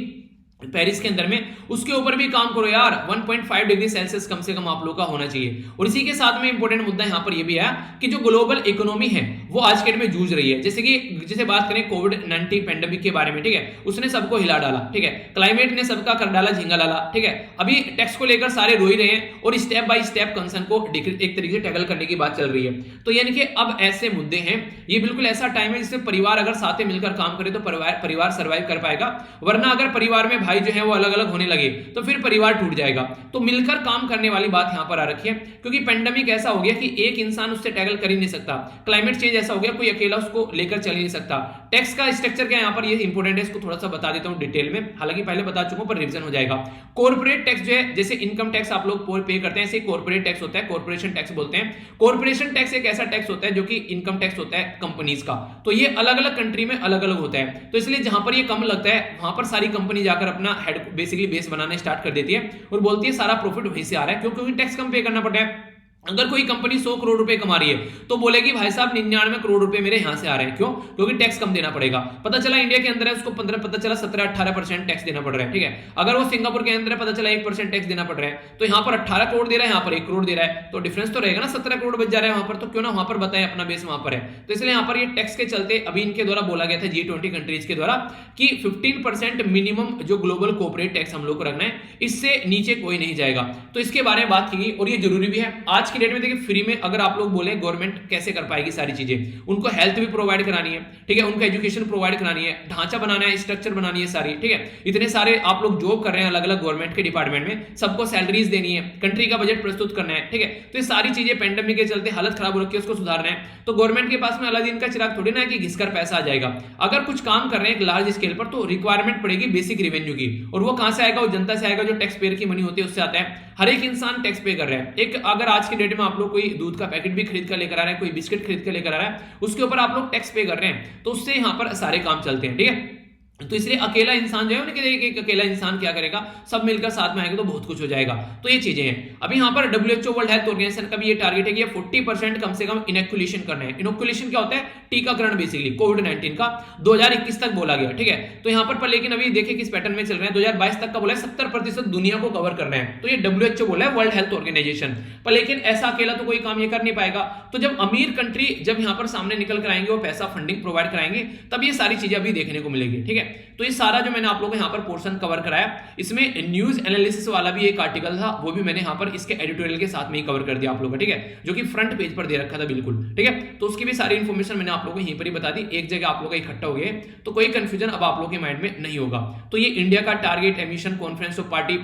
Speaker 1: पेरिस के अंदर में, उसके ऊपर भी काम करो यार। 1.5 डिग्री सेल्सियस कम से कम आप लोग का होना चाहिए। और इसी के साथ में इंपॉर्टेंट मुद्दा यहां पर यह भी है कि जो ग्लोबल इकोनॉमी है वो आज के डेट में जूझ रही है। जैसे बात करें कोविड-19 पेंडेमिक के बारे में, ठीक है, उसने सबको हिला डाला, ठीक है, क्लाइमेट ने सबका कर डाला झिंगा डाला, ठीक है। अभी टैक्स को लेकर सारे रो ही रहे हैं और स्टेप बाय स्टेप कंसर्न को एक तरीके से टैकल करने की बात चल रही है। तो यानी कि अब ऐसे मुद्दे हैं, ये बिल्कुल ऐसा टाइम है जिससे परिवार अगर साथ में मिलकर काम करे तो परिवार सर्वाइव कर पाएगा, वरना अगर परिवार में भाई जो है वो अलग अलग होने लगे तो फिर परिवार टूट जाएगा। तो मिलकर काम करने वाली बात यहां पर आ रखी है, क्योंकि पेंडेमिक ऐसा हो गया कि एक इंसान उससे टैकल कर ही नहीं सकता, क्लाइमेट चेंज ऐसा हो गया कोई अकेला उसको लेकर चल ही नहीं सकता। टैक्स का स्ट्रक्चर क्या यहां पर ये इंपॉर्टेंट है, इसको थोड़ा सा बता देता हूं डिटेल में, हालांकि पहले बता चुका हूं पर रिवीजन हो जाएगा। कॉर्पोरेट टैक्स जो है, जैसे इनकम टैक्स आप लोग पे करते हैं, ऐसे कॉर्पोरेट टैक्स होता है, कॉर्पोरेशन टैक्स बोलते हैं। कॉर्पोरेशन टैक्स एक ऐसा टैक्स होता है जो कि इनकम टैक्स होता है कंपनीज का, तो ये अलग अलग कंट्री में अलग अलग होता है। तो इसलिए जहां पर ये कम लगता है वहां पर सारी कंपनी जाकर अपना हेड बेसिकली बेस बनाना स्टार्ट कर देती है और बोलती है सारा प्रॉफिट वहीं से आ रहा है, क्योंकि टैक्स कम पे करना पड़ता है। अगर कोई कंपनी 100 करोड़ रुपए कमा रही है तो बोलेगी भाई साहब 99 करोड़ रुपए मेरे यहां से आ रहे हैं, क्यों? क्योंकि टैक्स कम देना पड़ेगा। पता चला इंडिया के अंदर है उसको 15, पता चला 17-18% टैक्स देना पड़ रहा है, ठीक है। अगर वो सिंगापुर के अंदर है पता चला 1% टैक्स देना पड़ रहा है, तो यहां पर 18 करोड़ दे रहा है, यहां पर 1 करोड़ दे रहा है, तो डिफरेंस तो रहेगा ना, 17 करोड़ बच जा रहा है वहां पर, तो क्यों ना वहां पर बताएं अपना बेस वहां पर है। तो इसलिए यहां पर ये टैक्स के चलते अभी इनके द्वारा बोला गया था G20 कंट्रीज के द्वारा कि 15% मिनिमम जो ग्लोबल कॉर्पोरेट टैक्स हम लोग को रखना है, इससे नीचे कोई नहीं जाएगा। तो इसके बारे में बात की गई और ये जरूरी भी है। आज की डेट में देखिए फ्री में अगर आप लोग बोले गवर्नमेंट कैसे कर पाएगी सारी चीजें, उनको हेल्थ भी प्रोवाइड करानी है, ठीक है, उनको एजुकेशन प्रोवाइड करानी है, ढांचा बनाना है, स्ट्रक्चर बनानी है सारी, ठीक है। इतने सारे आप लोग जॉब कर रहे हैं अलग अलग गवर्नमेंट के डिपार्टमेंट में, सबको सैलरीज देनी है, कंट्री का बजट प्रस्तुत करना है, ठीक है। तो ये सारी चीजें पेंडेमिक के चलते हालत खराब हो रखी है, उसको सुधारना है। तो गवर्नमेंट के पास में अलादीन का चिराग थोड़ी ना है कि घिसकर पैसा आ जाएगा। अगर कुछ काम कर रहे हैं एक लार्ज स्केल पर तो रिक्वायरमेंट पड़ेगी बेसिक रेवेन्यू की, और वो कहां से आएगा? वो जनता से आएगा, जो टैक्स पेयर की मनी होती है उससे आता है। हर एक इंसान टैक्स पे कर रहा है। एक अगर आज के डेट में आप लोग कोई दूध का पैकेट भी खरीद कर लेकर आ रहे हैं, कोई बिस्किट खरीद कर लेकर आ रहा है, उसके ऊपर आप लोग टैक्स पे कर रहे हैं, तो उससे यहां पर सारे काम चलते हैं, ठीक है। तो इसलिए अकेला इंसान जो है उनके एक अकेला इंसान क्या करेगा, सब मिलकर साथ में आएगा तो बहुत कुछ हो जाएगा। तो ये चीजें हैं। अभी यहां पर WHO वर्ल्ड हेल्थ ऑर्गेनाइजेशन का भी ये टारगेट है कि 40% कम से कम इनोकुलेशन करना है। इनोकुलेशन क्या होता है? टीकाकरण बेसिकली कोविड-19 का 2021 तक बोला गया, ठीक है। तो यहां पर लेकिन अभी देखिए किस पैटर्न में चल रहे हैं, 2022 तक का बोला है 70% दुनिया को कवर करना है, तो ये WHO बोला है वर्ल्ड हेल्थ ऑर्गेनाइजेशन। पर लेकिन ऐसा अकेला तो कोई काम ये कर नहीं पाएगा। तो जब अमीर कंट्री जब यहां पर सामने निकल कर आएंगे, वो पैसा फंडिंग प्रोवाइड कराएंगे, तब ये सारी चीजें अभी देखने को मिलेगी, ठीक है। तो ये सारा जो मैंने आप लोगों को यहाँ पर पोर्शन कवर कराया, इसमें न्यूज एनालिसिस वाला भी एक आर्टिकल था, वो भी मैंने यहाँ पर इसके एडिटोरियल के साथ में ही कवर कर दिया आप लोगों को, ठीक है, जो कि फ्रंट पेज पर दे रखा था बिल्कुल, ठीक है। तो उसकी भी सारी इंफॉर्मेशन मैंने आप लोगों को यहीं पर ही बता दी, एक जगह आप लोगों का इकट्ठा हो गया, तो कोई कंफ्यूजन अब आप लोगों के माइंड में नहीं होगा। तो ये इंडिया का target emission conference of party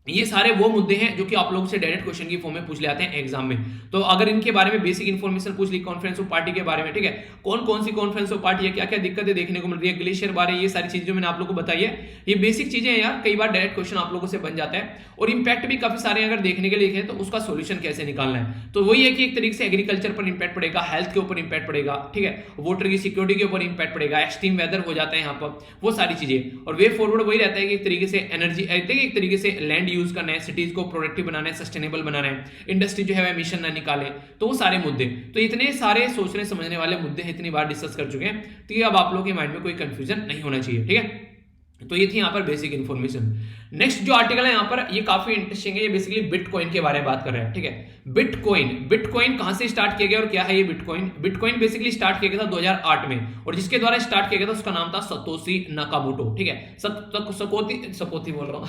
Speaker 1: ये सारे वो मुद्दे हैं जो कि आप लोगों से डायरेक्ट क्वेश्चन की फॉर्म में पूछ ले आते हैं एग्जाम में। तो अगर इनके बारे में बेसिक इन्फॉर्मेशन पूछ ली कॉन्फ्रेंस ऑफ पार्टी के बारे में, ठीक है, कौन कौन सी कॉन्फ्रेंस ऑफ पार्टी है, क्या क्या दिक्कतें देखने को मिल रही है, ग्लेशियर बारे, ये सारी चीजें जो मैंने आप लोगों को बताई है, ये बेसिक चीजें हैं यार, कई बार डायरेक्ट क्वेश्चन आप लोगों से बन जाता है। और इंपैक्ट भी काफी सारे अगर देखने के लिए है तो उसका सोल्यूशन कैसे निकालना है, तो वही है कि एक तरीके से एग्रीकल्चर पर इंपैक्ट पड़ेगा, हेल्थ के ऊपर इंपैक्ट पड़ेगा, ठीक है, वाटर की सिक्योरिटी के ऊपर इंपैक्ट पड़ेगा, एक्सट्रीम वेदर हो जाता है यहाँ पर, वो सारी चीजें। और वे फॉरवर्ड वही रहता है कि एक तरीके से एनर्जी, एक तरीके से लैंड यूज करना है, सिटीज को प्रोडक्टिव बनाना है, सस्टेनेबल बनाना है, इंडस्ट्री जो है एमिशन ना निकाले, तो वो सारे मुद्दे, तो इतने सारे सोचने समझने वाले मुद्दे इतनी बार डिस्कस कर चुके हैं, तो ये अब आप लोगों के माइंड में कोई कंफ्यूजन नहीं होना चाहिए, ठीक है। तो ये थी यहाँ पर बेसिक इन्फॉर्मेशन। नेक्स्ट जो आर्टिकल है यहाँ पर, ये काफी इंटरेस्टिंग है, ये बेसिकली बिटकॉइन के बारे में बात कर रहे हैं, ठीक है। बिटकॉइन कहां से स्टार्ट किया गया और क्या है ये बिटकॉइन बेसिकली स्टार्ट किया गया था 2008 में, और जिसके द्वारा स्टार्ट किया गया था उसका नाम था सतोशी नाकामोटो, ठीक है, सकोती बोल रहा हूं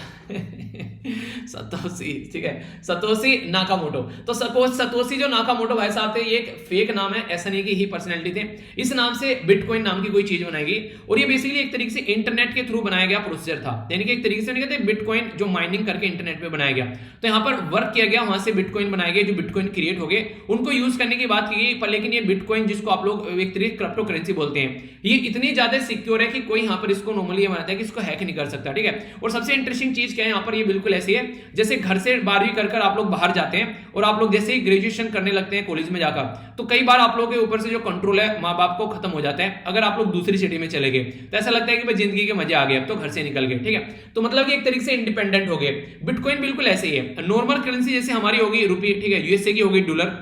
Speaker 1: सतोशी, ठीक है, सतोशी नाकामोटो। तो सतोशी जो नाकामोटो भाई साहब थे, ये एक फेक नाम है, ऐसा नहीं कि ही पर्सनैलिटी थे, इस नाम से बिटकॉइन नाम की कोई चीज बनाई गई, और ये बेसिकली एक तरीके से इंटरनेट के थ्रू बनाया गया प्रोसीजर था, यानी कि एक तरीके से कहते हैं बिटकॉइन जो माइनिंग करके इंटरनेट पे बनाया गया, तो यहाँ पर वर्क किया गया, वहां से बिटकॉइन बनाए गए, जो बिटकॉइन क्रिएट हो गए, उनको यूज करने की बात की गई, पर लेकिन ये बिटकॉइन जिसको आप लोग एक तरीके क्रिप्टो करेंसी बोलते हैं, ये इतनी ज्यादा सिक्योर है कि कोई यहाँ पर इसको नॉर्मली ये मानता है कि इसको हैक नहीं कर सकता, ठीक है। और सबसे इंटरेस्टिंग चीज क्या है यहाँ पर, ये बिल्कुल ऐसी है जैसे घर से 12वीं कर आप लोग बाहर जाते हैं और आप लोग जैसे ही ग्रेजुएशन करने लगते हैं कॉलेज में जाकर, तो कई बार आप लोगों के ऊपर से जो कंट्रोल है माँ बाप को खत्म हो जाता है। अगर आप लोग दूसरी सिटी में चले गए तो ऐसा लगता है कि भाई जिंदगी के मजे आ गए, अब तो घर से निकल गए, ठीक है, तो मतलब कि एक तरीके से इंडिपेंडेंट हो गए। बिटकॉइन बिल्कुल ऐसे ही है, नॉर्मल करेंसी जैसे हमारी होगी रुपये, ठीक है, यूएसए की हो गई डॉलर,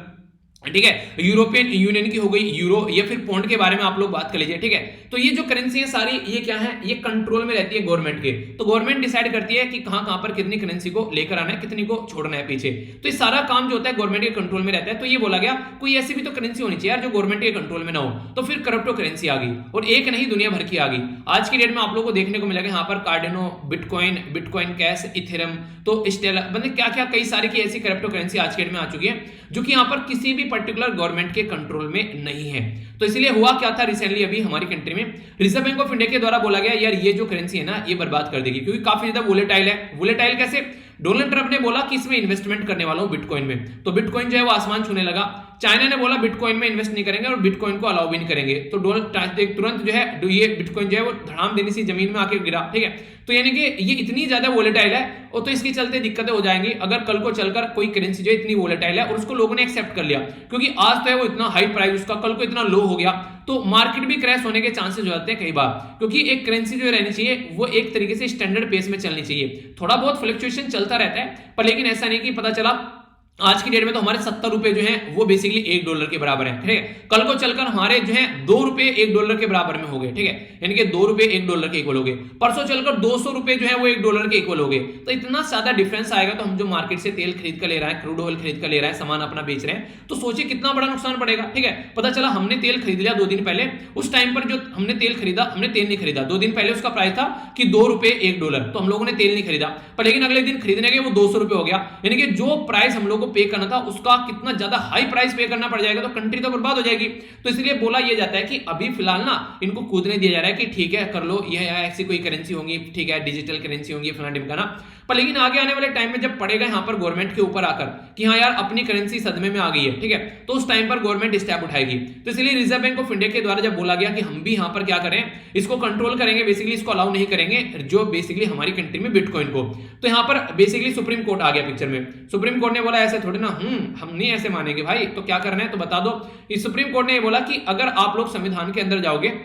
Speaker 1: ठीक है, यूरोपियन यूनियन की हो गई यूरो, या फिर पौंड के बारे में आप लोग बात कर लीजिए, ठीक है। तो ये जो करेंसी है सारी, ये क्या है, ये कंट्रोल में रहती है गवर्नमेंट के, तो गवर्नमेंट डिसाइड करती है कि कहां पर कितनी करेंसी को लेकर आना है, कितनी को छोड़ना है पीछे, तो ये सारा काम जो होता है गवर्नमेंट के कंट्रोल में रहता है। तो ये बोला गया कोई ऐसी भी तो करेंसी होनी चाहिए यार जो गवर्नमेंट के कंट्रोल में ना हो, तो फिर क्रिप्टो करेंसी आ गई, और एक नहीं दुनिया भर की आ गई। आज की डेट में आप लोगों को देखने को मिलेगा यहाँ पर कार्डिनो, बिटकॉइन कैश, इथेरियम, तो स्टेलर, मतलब क्या क्या कई सारी की ऐसी क्रिप्टो करेंसी आज की डेट में आ चुकी है जो कि यहाँ पर किसी भी पर्टिकुलर गवर्नमेंट के कंट्रोल में नहीं है। तो इसलिए हुआ क्या था रिसेंटली अभी हमारी कंट्री में, रिजर्व बैंक ऑफ इंडिया के द्वारा बोला गया यार ये जो करेंसी है ना ये बर्बाद कर देगी, क्योंकि काफी ज्यादा वोलेटाइल है। वोलेटाइल कैसे, डोनाल्ड ट्रंप ने बोला कि इसमें इन्वेस्टमेंट करने वाला हूं बिटकॉइन में, तो बिटकॉइन जो है वो आसमान छूने लगा। चाइना ने बोला बिटकॉइन में इन्वेस्ट नहीं करेंगे और बिटकॉइन को अलाउ भी नहीं करेंगे, तो तुरंत जो है ये बिटकॉइन जो है वो धड़ाम देने से जमीन में आके गिरा, ठीक है। तो यानी कि ये इतनी ज्यादा वोलेटाइल है, और तो इसके चलते दिक्कतें हो जाएंगी अगर कल को चलकर कोई करेंसी जो इतनी वोलेटाइल है और उसको लोगों ने एक्सेप्ट कर लिया, क्योंकि आज तो है वो इतना हाई प्राइस उसका, कल को इतना लो हो गया तो मार्केट भी क्रैश होने के चांसेस हो जाते हैं कई बार, क्योंकि एक करेंसी जो रहनी चाहिए वो एक तरीके से स्टैंडर्ड पेस में चलनी चाहिए। थोड़ा बहुत फ्लक्चुएशन चलता रहता है, पर लेकिन ऐसा नहीं कि पता चला आज की डेट में तो हमारे 70 रुपए जो हैं वो बेसिकली $1 के बराबर है, ठीक है, कल को चलकर हमारे जो है $2 $1 के बराबर में हो गए, ठीक है, यानी कि $2 $1 के इक्वल हो गए, परसों चलकर 200 रुपए जो है वो $1 के इक्वल हो गए। तो इतना ज्यादा डिफरेंस आएगा, तो हम जो मार्केट से तेल खरीद कर ले रहे हैं, क्रूड ऑयल खरीद कर ले रहे हैं, सामान अपना बेच रहे हैं, तो सोचिए कितना बड़ा नुकसान पड़ेगा, ठीक है। पता चला हमने तेल खरीद लिया 2 दिन पहले, उस टाइम पर जो हमने तेल खरीदा, हमने तेल नहीं खरीदा, 2 दिन पहले उसका प्राइस था कि $2 $1, तो हम लोगों ने तेल नहीं खरीदा, पर लेकिन अगले दिन खरीदने के वो $200 हो गया, यानी कि जो प्राइस हम लोग को पे करना था का कितना ज्यादा हाई प्राइस पे करना पड़ जाएगा, तो कंट्री तो बर्बाद हो जाएगी। तो इसलिए बोला यह जाता है कि अभी फिलहाल ना इनको कूदने दिया जा रहा है कि ठीक है कर लो, यह ऐसी कोई करेंसी होगी, ठीक है, डिजिटल करेंसी होंगी फलाना ढिमकाना, पर लेकिन आगे आने वाले टाइम में जब पड़ेगा यहाँ पर गवर्नमेंट के ऊपर आकर कि हाँ यार अपनी करेंसी सदमे में आ गई है, ठीक है, तो उस टाइम पर गवर्नमेंट स्टेप उठाएगी। तो इसलिए रिजर्व बैंक ऑफ इंडिया के द्वारा जब बोला गया कि हम भी यहाँ पर क्या करें, इसको कंट्रोल करेंगे, बेसिकली इसको अलाउ नहीं करेंगे जो बेसिकली हमारी कंट्री में बिटकॉइन को, तो यहाँ पर बेसिकली सुप्रीम कोर्ट आ गया पिक्चर में। सुप्रीम कोर्ट ने बोला ऐसे थोड़ी ना, हम नहीं ऐसे मानेंगे भाई, तो क्या करना है तो बता दो। इस सुप्रीम कोर्ट ने ये बोला कि अगर आप लोग संविधान के अंदर जाओगे,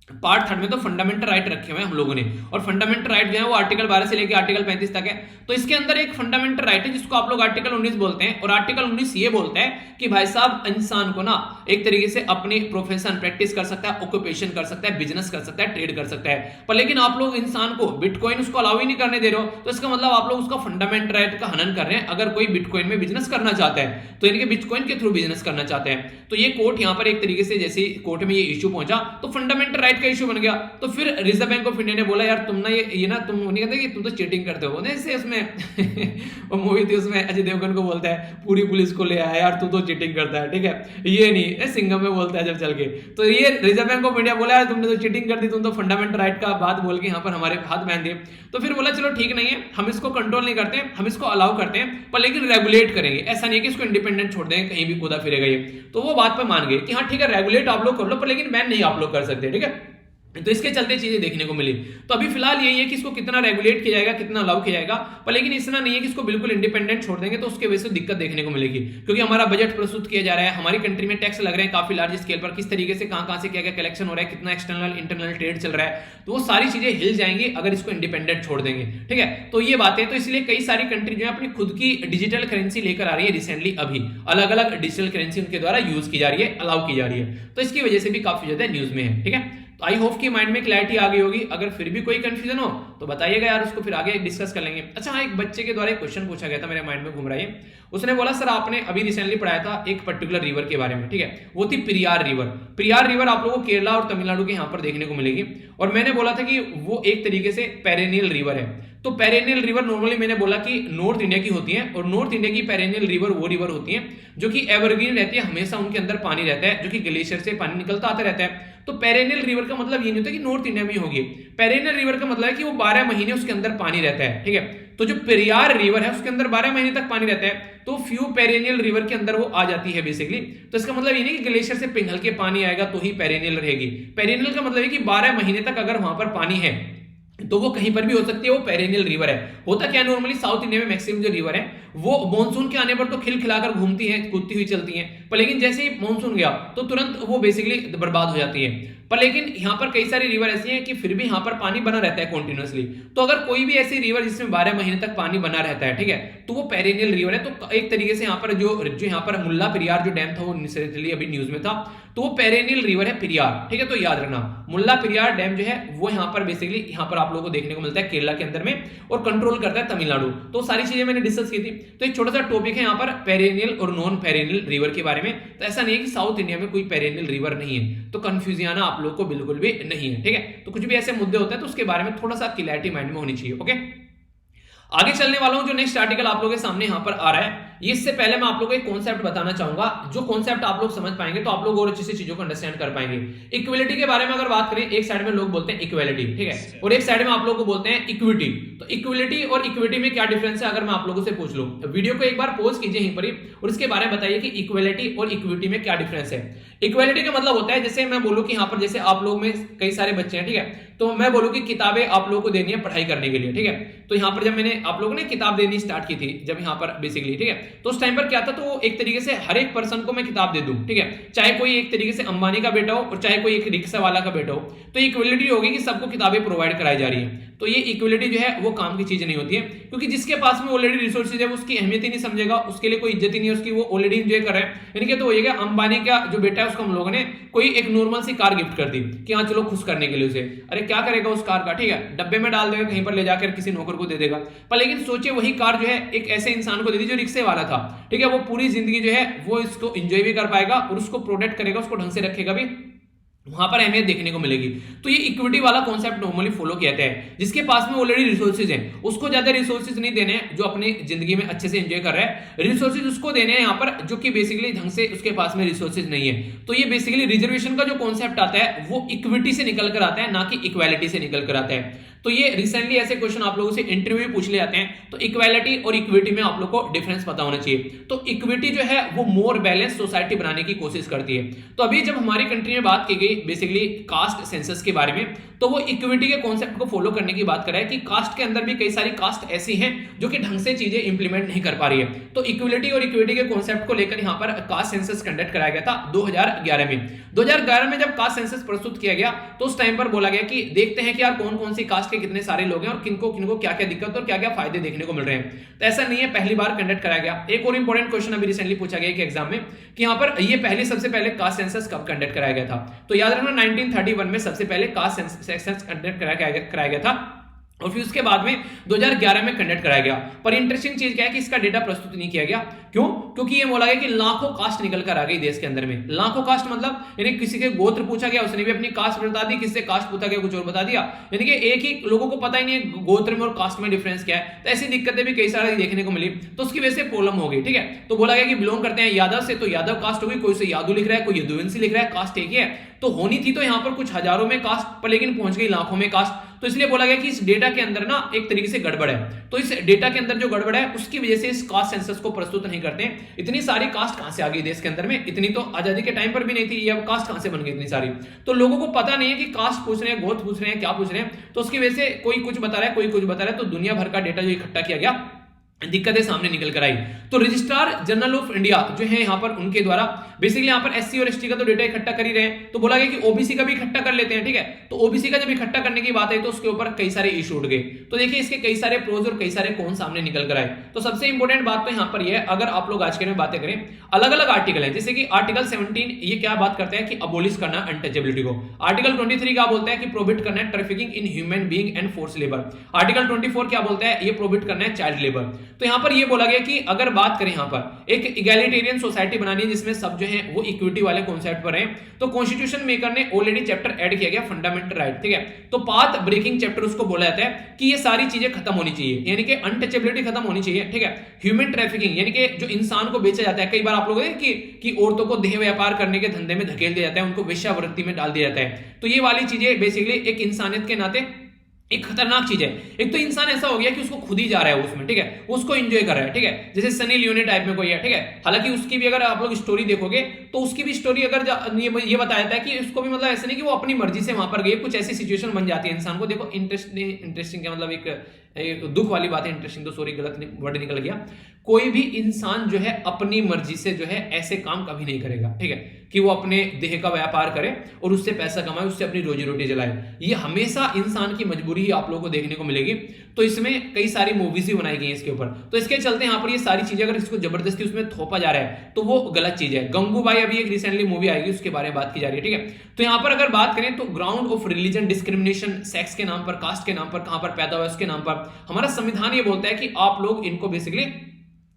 Speaker 1: पार्ट 3 में तो फंडामेंटल राइट रखे हुए हैं हम लोगों ने, और फंडामेंटल राइट जो है वो आर्टिकल 12 से लेकर आर्टिकल 35 तक है। तो इसके अंदर एक फंडामेंटल राइट है जिसको आप लोग आर्टिकल 19 बोलते हैं, और आर्टिकल 19 ये बोलता है कि भाई साहब इंसान को ना एक तरीके से अपनी प्रोफेशन प्रैक्टिस कर सकता है, ऑक्यूपेशन कर सकता है, बिजनेस कर सकता है, ट्रेड कर सकता है, पर लेकिन आप लोग इंसान को बिटकॉइन उसको अलाउ ही नहीं करने दे रहे हो, तो इसका मतलब आप लोग उसका फंडामेंटल राइट का हनन कर रहे हैं। अगर कोई बिटकॉइन में बिजनेस करना चाहता है तो इनके बिटकॉइन के थ्रू बिजनेस करना चाहते हैं, तो ये कोर्ट यहाँ पर एक तरीके से जैसे कोर्ट में ये इश्यू पहुंचा, तो फंडामेंटल राइट टाइप का इशू बन गया। तो फिर रिजर्व बैंक ऑफ इंडिया ने बोला यार तुम ना ये ना तुम नहीं कहते कि तुम तो चीटिंग करते हो जैसे उसमें वो मूवी थी उसमें अजय देवगन को बोलता है पूरी पुलिस को ले आया यार तू तो चीटिंग करता है, ठीक है, ये नहीं सिंघम में बोलता है जब चल के। तो ये रिजर्व बैंक ऑफ इंडिया बोला यार तुमने तो चीटिंग कर दी, तुम तो फंडामेंटल राइट का बात बोल के यहाँ पर हमारे हाथ बांध दिए। तो फिर बोला चलो ठीक नहीं है, हम इसको कंट्रोल नहीं करते हैं, हम इसको अलाउ करते हैं पर लेकिन रेगुलेट करेंगे, ऐसा नहीं है कि इसको इंडिपेंडेंट छोड़ देंगे कहीं भी कूदा फिरेगा ये। तो वो बात पे मान गए कि हाँ ठीक है रेगुलेट आप लोग कर लो पर लेकिन बैन नहीं आप लोग कर सकते, ठीक है। तो इसके चलते चीजें देखने को मिली। तो अभी फिलहाल यही है कि इसको कितना रेगुलेट किया जाएगा, कितना अलाउ किया जाएगा, पर लेकिन इतना नहीं है कि इसको बिल्कुल इंडिपेंडेंट छोड़ देंगे तो उसके वजह से दिक्कत देखने को मिलेगी। क्योंकि हमारा बजट प्रस्तुत किया जा रहा है, हमारी कंट्री में टैक्स लग रहे हैं काफी लार्ज स्केल पर, किस तरीके से कहां से क्या क्या कलेक्शन हो रहा है, कितना एक्सटर्नल इंटरनल ट्रेड चल रहा है, तो वो सारी चीजें हिल जाएंगी अगर इसको इंडिपेंडेंट छोड़ देंगे, ठीक है। तो ये बातें, तो इसलिए कई सारी कंट्री जो है अपनी खुद की डिजिटल करेंसी लेकर आ रही है रिसेंटली, अभी अलग अलग डिजिटल करेंसी उनके द्वारा यूज की जा रही है, अलाउ की जा रही है। तो इसकी वजह से भी काफी ज्यादा न्यूज में है, ठीक है। तो आई होप कि माइंड में क्लैरिटी आ गई होगी। अगर फिर भी कोई कंफ्यूजन हो तो बताइएगा यार, उसको फिर आगे डिस्कस कर लेंगे। अच्छा हाँ, एक बच्चे के द्वारा एक क्वेश्चन पूछा गया था, मेरे माइंड में घूम रहा है। उसने बोला सर आपने अभी रिसेंटली पढ़ाया था एक पर्टिकुलर रिवर के बारे में, ठीक है, वो थी पेरियार रिवर। पेरियार रिवर आप लोगों को केरला और तमिलनाडु के यहाँ पर देखने को मिलेगी, और मैंने बोला था कि वो एक तरीके से पेरेनियल रिवर है। तो पेरेनियल रिवर नॉर्मली मैंने बोला कि नॉर्थ इंडिया की होती है, और नॉर्थ इंडिया की पेरेनियल रिवर वो रिवर होती है जो कि एवरग्रीन रहती है, हमेशा उनके अंदर पानी रहता है, जो कि ग्लेशियर से पानी निकलता आता रहता है। तो पेरेनियल रिवर का मतलब ये नहीं होता कि नॉर्थ इंडिया में ही होगी, पेरेनियल रिवर का मतलब है कि वो 12 महीने उसके अंदर पानी रहता है, ठीक है। तो जो पेरियार रिवर है उसके अंदर 12 महीने तक पानी रहता है, तो फ्यू पेरेनियल रिवर के अंदर वो आ जाती है बेसिकली। तो इसका मतलब ये नहीं कि ग्लेशियर से पिघल के पानी आएगा तो ही पेरेनियल रहेगी। पेरेनियल का मतलब है कि 12 महीने तक अगर वहां पर पानी है तो वो कहीं पर भी हो सकती है, वो पेरेनियल रिवर है। होता क्या नॉर्मली साउथ इंडिया में मैक्सिमम जो रिवर है वो मॉनसून के आने पर तो खिलखिलाकर घूमती है, कूदती हुई चलती है, पर लेकिन जैसे ही मॉनसून गया तो तुरंत वो बेसिकली बर्बाद हो जाती है। पर लेकिन यहाँ पर कई सारी रिवर ऐसी हैं कि फिर भी यहाँ पर पानी बना रहता है कॉन्टिन्यूअसली। तो अगर कोई भी ऐसी रिवर जिसमें 12 महीने तक पानी बना रहता है, ठीक है, तो वो पेरेनियल रिवर है। तो एक तरीके से यहाँ पर जो यहाँ पर मुल्ला पेरियार जो डैम था वो रिसेंटली अभी न्यूज में था, तो वो पेरेनियल रिवर है पेरियार, ठीक है। तो याद रखना मुल्ला पेरियार डैम जो है वो यहाँ पर बेसिकली यहाँ पर आप लोगों को देखने को मिलता है केरला के अंदर में, और कंट्रोल करता है तमिलनाडु। तो सारी चीजें मैंने डिस्कस की थी। तो एक छोटा सा टॉपिक है यहाँ पर पेरेनियल और नॉन पेरेनियल रिवर के बारे में। तो ऐसा नहीं है कि साउथ इंडिया में कोई पेरेनियल रिवर नहीं है, तो कंफ्यूजन आना आप लोग को बिल्कुल भी नहीं है, ठीक है। तो कुछ भी ऐसे मुद्दे होते हैं तो उसके बारे में थोड़ा सा क्लैरिटी माइंड में होनी चाहिए, ओके। आगे चलने वाला हूं, जो नेक्स्ट आर्टिकल आप लोगों के सामने यहां पर आ रहा है, इससे पहले मैं आप लोगों को एक कॉन्सेप्ट बताना चाहूंगा, जो कॉन्सेप्ट आप लोग समझ पाएंगे तो आप लोग और अच्छे से चीजों को अंडरस्टैंड कर पाएंगे। इक्वलिटी के बारे में अगर बात करें, एक साइड में लोग बोलते हैं इक्वलिटी, ठीक है, और एक साइड में आप लोग को बोलते हैं इक्विटी। तो इक्वलिटी और इक्विटी में क्या डिफरेंस है अगर मैं आप लोगों से पूछ लूं, वीडियो को एक बार पॉज कीजिए यहीं पर ही और इसके बारे में बताइए कि इक्वलिटी और इक्विटी में क्या डिफरेंस है। इक्वलिटी का मतलब होता है, जैसे मैं बोलूं कि यहाँ पर जैसे आप लोग में कई सारे बच्चे हैं, ठीक है, तो मैं बोलूं कि किताबें आप लोगों को देनी है पढ़ाई करने के लिए, ठीक है। तो यहाँ पर जब मैंने आप लोगों ने किताब देनी स्टार्ट की थी जब यहाँ पर बेसिकली, ठीक है, तो उस टाइम पर क्या था, तो एक तरीके से हर एक पर्सन को मैं किताब दे दूं, ठीक है, चाहे कोई एक तरीके से अंबानी का बेटा हो और चाहे कोई एक रिक्शा वाला का बेटा हो, तो इक्वलिटी होगी कि सबको किताबें प्रोवाइड कराई जा रही है। तो ये इक्वलिटी जो है वो काम की चीज नहीं होती है, क्योंकि जिसके पास में ऑलरेडी रिसोर्सेज है उसकी अहमियत ही नहीं समझेगा, उसके लिए कोई इज्जत ही नहीं है उसकी, वो ऑलरेडी एंजॉय कर रहा है। यानी कि तो हो गया अंबानी का जो बेटा है उसको हम लोगों ने कोई एक नॉर्मल सी कार गिफ्ट कर दी कि हाँ चलो खुश करने के लिए उसे, अरे क्या करेगा उस कार का, ठीक है, डब्बे में डाल देगा, कहीं पर ले जाकर किसी नौकर को दे देगा। पर लेकिन सोचिए वही कार जो है एक ऐसे इंसान को दे दी जो रिक्शे वाला था, ठीक है, वो पूरी जिंदगी जो है वो इसको एंजॉय भी कर पाएगा और उसको प्रोटेक्ट करेगा, उसको ढंग से रखेगा भी, वहां पर अहमियत देखने को मिलेगी। तो ये इक्विटी वाला कॉन्सेप्ट नॉर्मली फॉलो किया जाता है, जिसके पास में ऑलरेडी रिसोर्सेज हैं उसको ज्यादा रिसोर्सेज नहीं देने हैं, जो अपनी जिंदगी में अच्छे से एंजॉय कर रहा है, रिसोर्सेज उसको देने हैं यहाँ पर जो कि बेसिकली ढंग से उसके पास में रिसोर्सेज नहीं है। तो ये बेसिकली रिजर्वेशन का जो कॉन्सेप्ट आता है वो इक्विटी से निकल कर आता है, ना कि इक्वालिटी से निकल कर आता है। तो ये रिसेंटली ऐसे क्वेश्चन आप लोगों से इंटरव्यू में पूछ ले जाते हैं, तो इक्वालिटी और इक्विटी में आप लोग को डिफरेंस पता होना चाहिए। तो इक्विटी जो है वो मोर बैलेंस सोसाइटी बनाने की कोशिश करती है। तो अभी जब हमारी कंट्री में बात की गई बेसिकली कास्ट सेंसस के बारे में, तो वो इक्विटी के कॉन्सेप्ट को फॉलो करने की बात कर रहा है कि कास्ट के अंदर भी कई सारी कास्ट ऐसी हैं जो कि ढंग से चीजें इंप्लीमेंट नहीं कर पा रही है। तो इक्विटी और इक्विटी के कॉन्सेप्ट को लेकर यहाँ पर कास्ट सेंसस कंडक्ट कराया गया था 2011 में। 2011 में जब कास्ट सेंसस प्रस्तुत किया गया तो उस टाइम पर बोला गया कि देखते हैं कि यार कौन कौन सी कास्ट के कितने सारे लोग हैं और किनको किनको क्या क्या दिक्कत और क्या क्या फायदे देखने को मिल रहे हैं। तो ऐसा नहीं है, पहली बार कंडक्ट कराया गया। एक और इंपॉर्टेंट क्वेश्चन अभी रिसेंटली पूछा गया एग्जाम में कि यहाँ पर ये सबसे पहले कास्ट सेंसस कब कंडक्ट कराया गया था। तो याद रखना 1931 में सबसे पहले कास्ट सेंसस कंडक्ट कराया गया था और फिर उसके बाद में 2011 में कंडक्ट कराया गया। पर इंटरेस्टिंग चीज क्या है कि इसका डेटा प्रस्तुत नहीं किया गया। क्यों? क्योंकि ये बोला गया कि लाखों कास्ट निकल कर आ गई देश के अंदर में। लाखों कास्ट मतलब यानी किसी के गोत्र पूछा गया, उसने भी अपनी कास्ट बता दी, किससे कास्ट पूछा गया कुछ और बता दिया, यानी कि एक ही लोगों को पता ही नहीं है गोत्र में और कास्ट में डिफरेंस क्या है। तो ऐसी दिक्कतें भी कई सारी देखने को मिली, तो उसकी वजह से प्रॉब्लम हो गई। ठीक है, तो बोला गया कि बिलोंग करते हैं यादव से, तो यादव कास्ट होगी, कोई से यादव लिख रहा है, कोई यदुवंशी लिख रहा है, कास्ट एक ही है। तो होनी थी तो यहाँ पर कुछ हजारों में कास्ट पर, लेकिन पहुंच गई लाखों में कास्ट। तो इसलिए बोला गया कि इस डेटा के अंदर ना एक तरीके से गड़बड़ है। तो इस डेटा के अंदर जो गड़बड़ है उसकी वजह से इस कास्ट सेंसस को प्रस्तुत नहीं करते हैं। इतनी सारी कास्ट कहां से आ गई देश के अंदर में? इतनी तो आजादी के टाइम पर भी नहीं थी, ये अब कास्ट कहां से बन गई इतनी सारी? तो लोगों को पता नहीं है कि कास्ट पूछ रहे हैं, गोत्र पूछ रहे हैं, क्या पूछ रहे हैं। तो उसकी वजह से कोई कुछ बता रहा है, कोई कुछ बता रहा है, तो दुनिया भर का डेटा जो इकट्ठा किया गया, दिक्कतें सामने निकल कर आई। तो रजिस्ट्रार जनरल ऑफ इंडिया जो है यहाँ पर, उनके द्वारा बेसिकली यहाँ पर एससी और एसटी का तो डेटा इकट्ठा कर ही रहे हैं। तो बोला गया कि ओबीसी का भी इकट्ठा कर लेते हैं। ठीक है, तो ओबीसी का जब इकट्ठा करने की बात आई तो उसके ऊपर कई सारे इशू उठ गए। तो देखिए इसके कई सारे प्रोज और कई सारे कौन सामने निकल कर आए। तो सबसे इंपॉर्टेंट बात तो यहाँ पर यह है, अगर आप लोग आज के में बातें करें, अलग अलग आर्टिकल है, जैसे कि आर्टिकल 17 ये क्या बात करते हैं कि अबोलिश करना अनटचेबिलिटी को। आर्टिकल 23 क्या बोलता है कि प्रोहिबिट करना है trafficking in human being and force labour. Article 24 क्या बोलता है? ये प्रोहिबिट करना है चाइल्ड लेबर। तो यहाँ पर ये बोला गया कि अगर बात करें यहाँ पर एक इगैलिटेरियन सोसाइटी बनानी है जिसमें सब जो है वो इक्विटी वाले कॉन्सेप्ट पर हैं, तो कॉन्स्टिट्यूशन मेकर ने ऑलरेडी चैप्टर ऐड किया गया फंडामेंटल राइट। ठीक है, तो पाथ ब्रेकिंग चैप्टर उसको बोला जाता है कि ये सारी चीजें खत्म होनी चाहिए, यानी कि अनटचेबिलिटी खत्म होनी चाहिए। ठीक है, ह्यूमन ट्रैफिकिंग यानी कि जो इंसान को बेचा जाता है, कई बार आप लोग कि औरतों को देह व्यापार करने के धंधे में धकेल दिया जाता है, उनको वेश्यावृत्ति में डाल दिया जाता है। तो ये वाली चीजें बेसिकली एक इंसानियत के नाते एक खतरनाक चीज है। एक तो इंसान ऐसा हो गया कि उसको खुद ही जा रहा है उसमें, ठीक है, उसको एंजॉय कर रहा है। ठीक है, जैसे सनी लियोनी टाइप में कोई है। ठीक है, हालांकि उसकी भी अगर आप लोग स्टोरी देखोगे तो उसकी भी स्टोरी अगर ये बताया जाता है कि उसको भी मतलब ऐसा नहीं कि वो अपनी मर्जी से वहां पर गई, कुछ ऐसी सिचुएशन बन जाती है इंसान को। देखो इंटरेस्टिंग क्या मतलब एक दुख वाली बात है, इंटरेस्टिंग तो सॉरी गलत वर्ड निकल गया। कोई भी इंसान जो है अपनी मर्जी से जो है ऐसे काम कभी नहीं करेगा। ठीक है, कि वो अपने देह का व्यापार करे और उससे पैसा कमाए, उससे अपनी रोजी रोटी चलाए। ये हमेशा इंसान की मजबूरी ही आप लोगों को देखने को मिलेगी। तो इसमें कई सारी मूवीज भी बनाई गई हैं इसके ऊपर। तो इसके चलते यहाँ पर ये सारी चीजें अगर इसको जबरदस्ती उसमें थोपा जा रहा है तो वो गलत चीज है। गंगूबाई अभी एक रिसेंटली मूवी आएगी, उसके बारे में बात की जा रही है। ठीक है, तो यहाँ पर अगर बात करें तो ground of religion discrimination, sex के नाम पर, कास्ट के नाम पर, कहां पर पैदा हुआ उसके नाम पर, हमारा संविधान ये बोलता है कि आप लोग इनको बेसिकली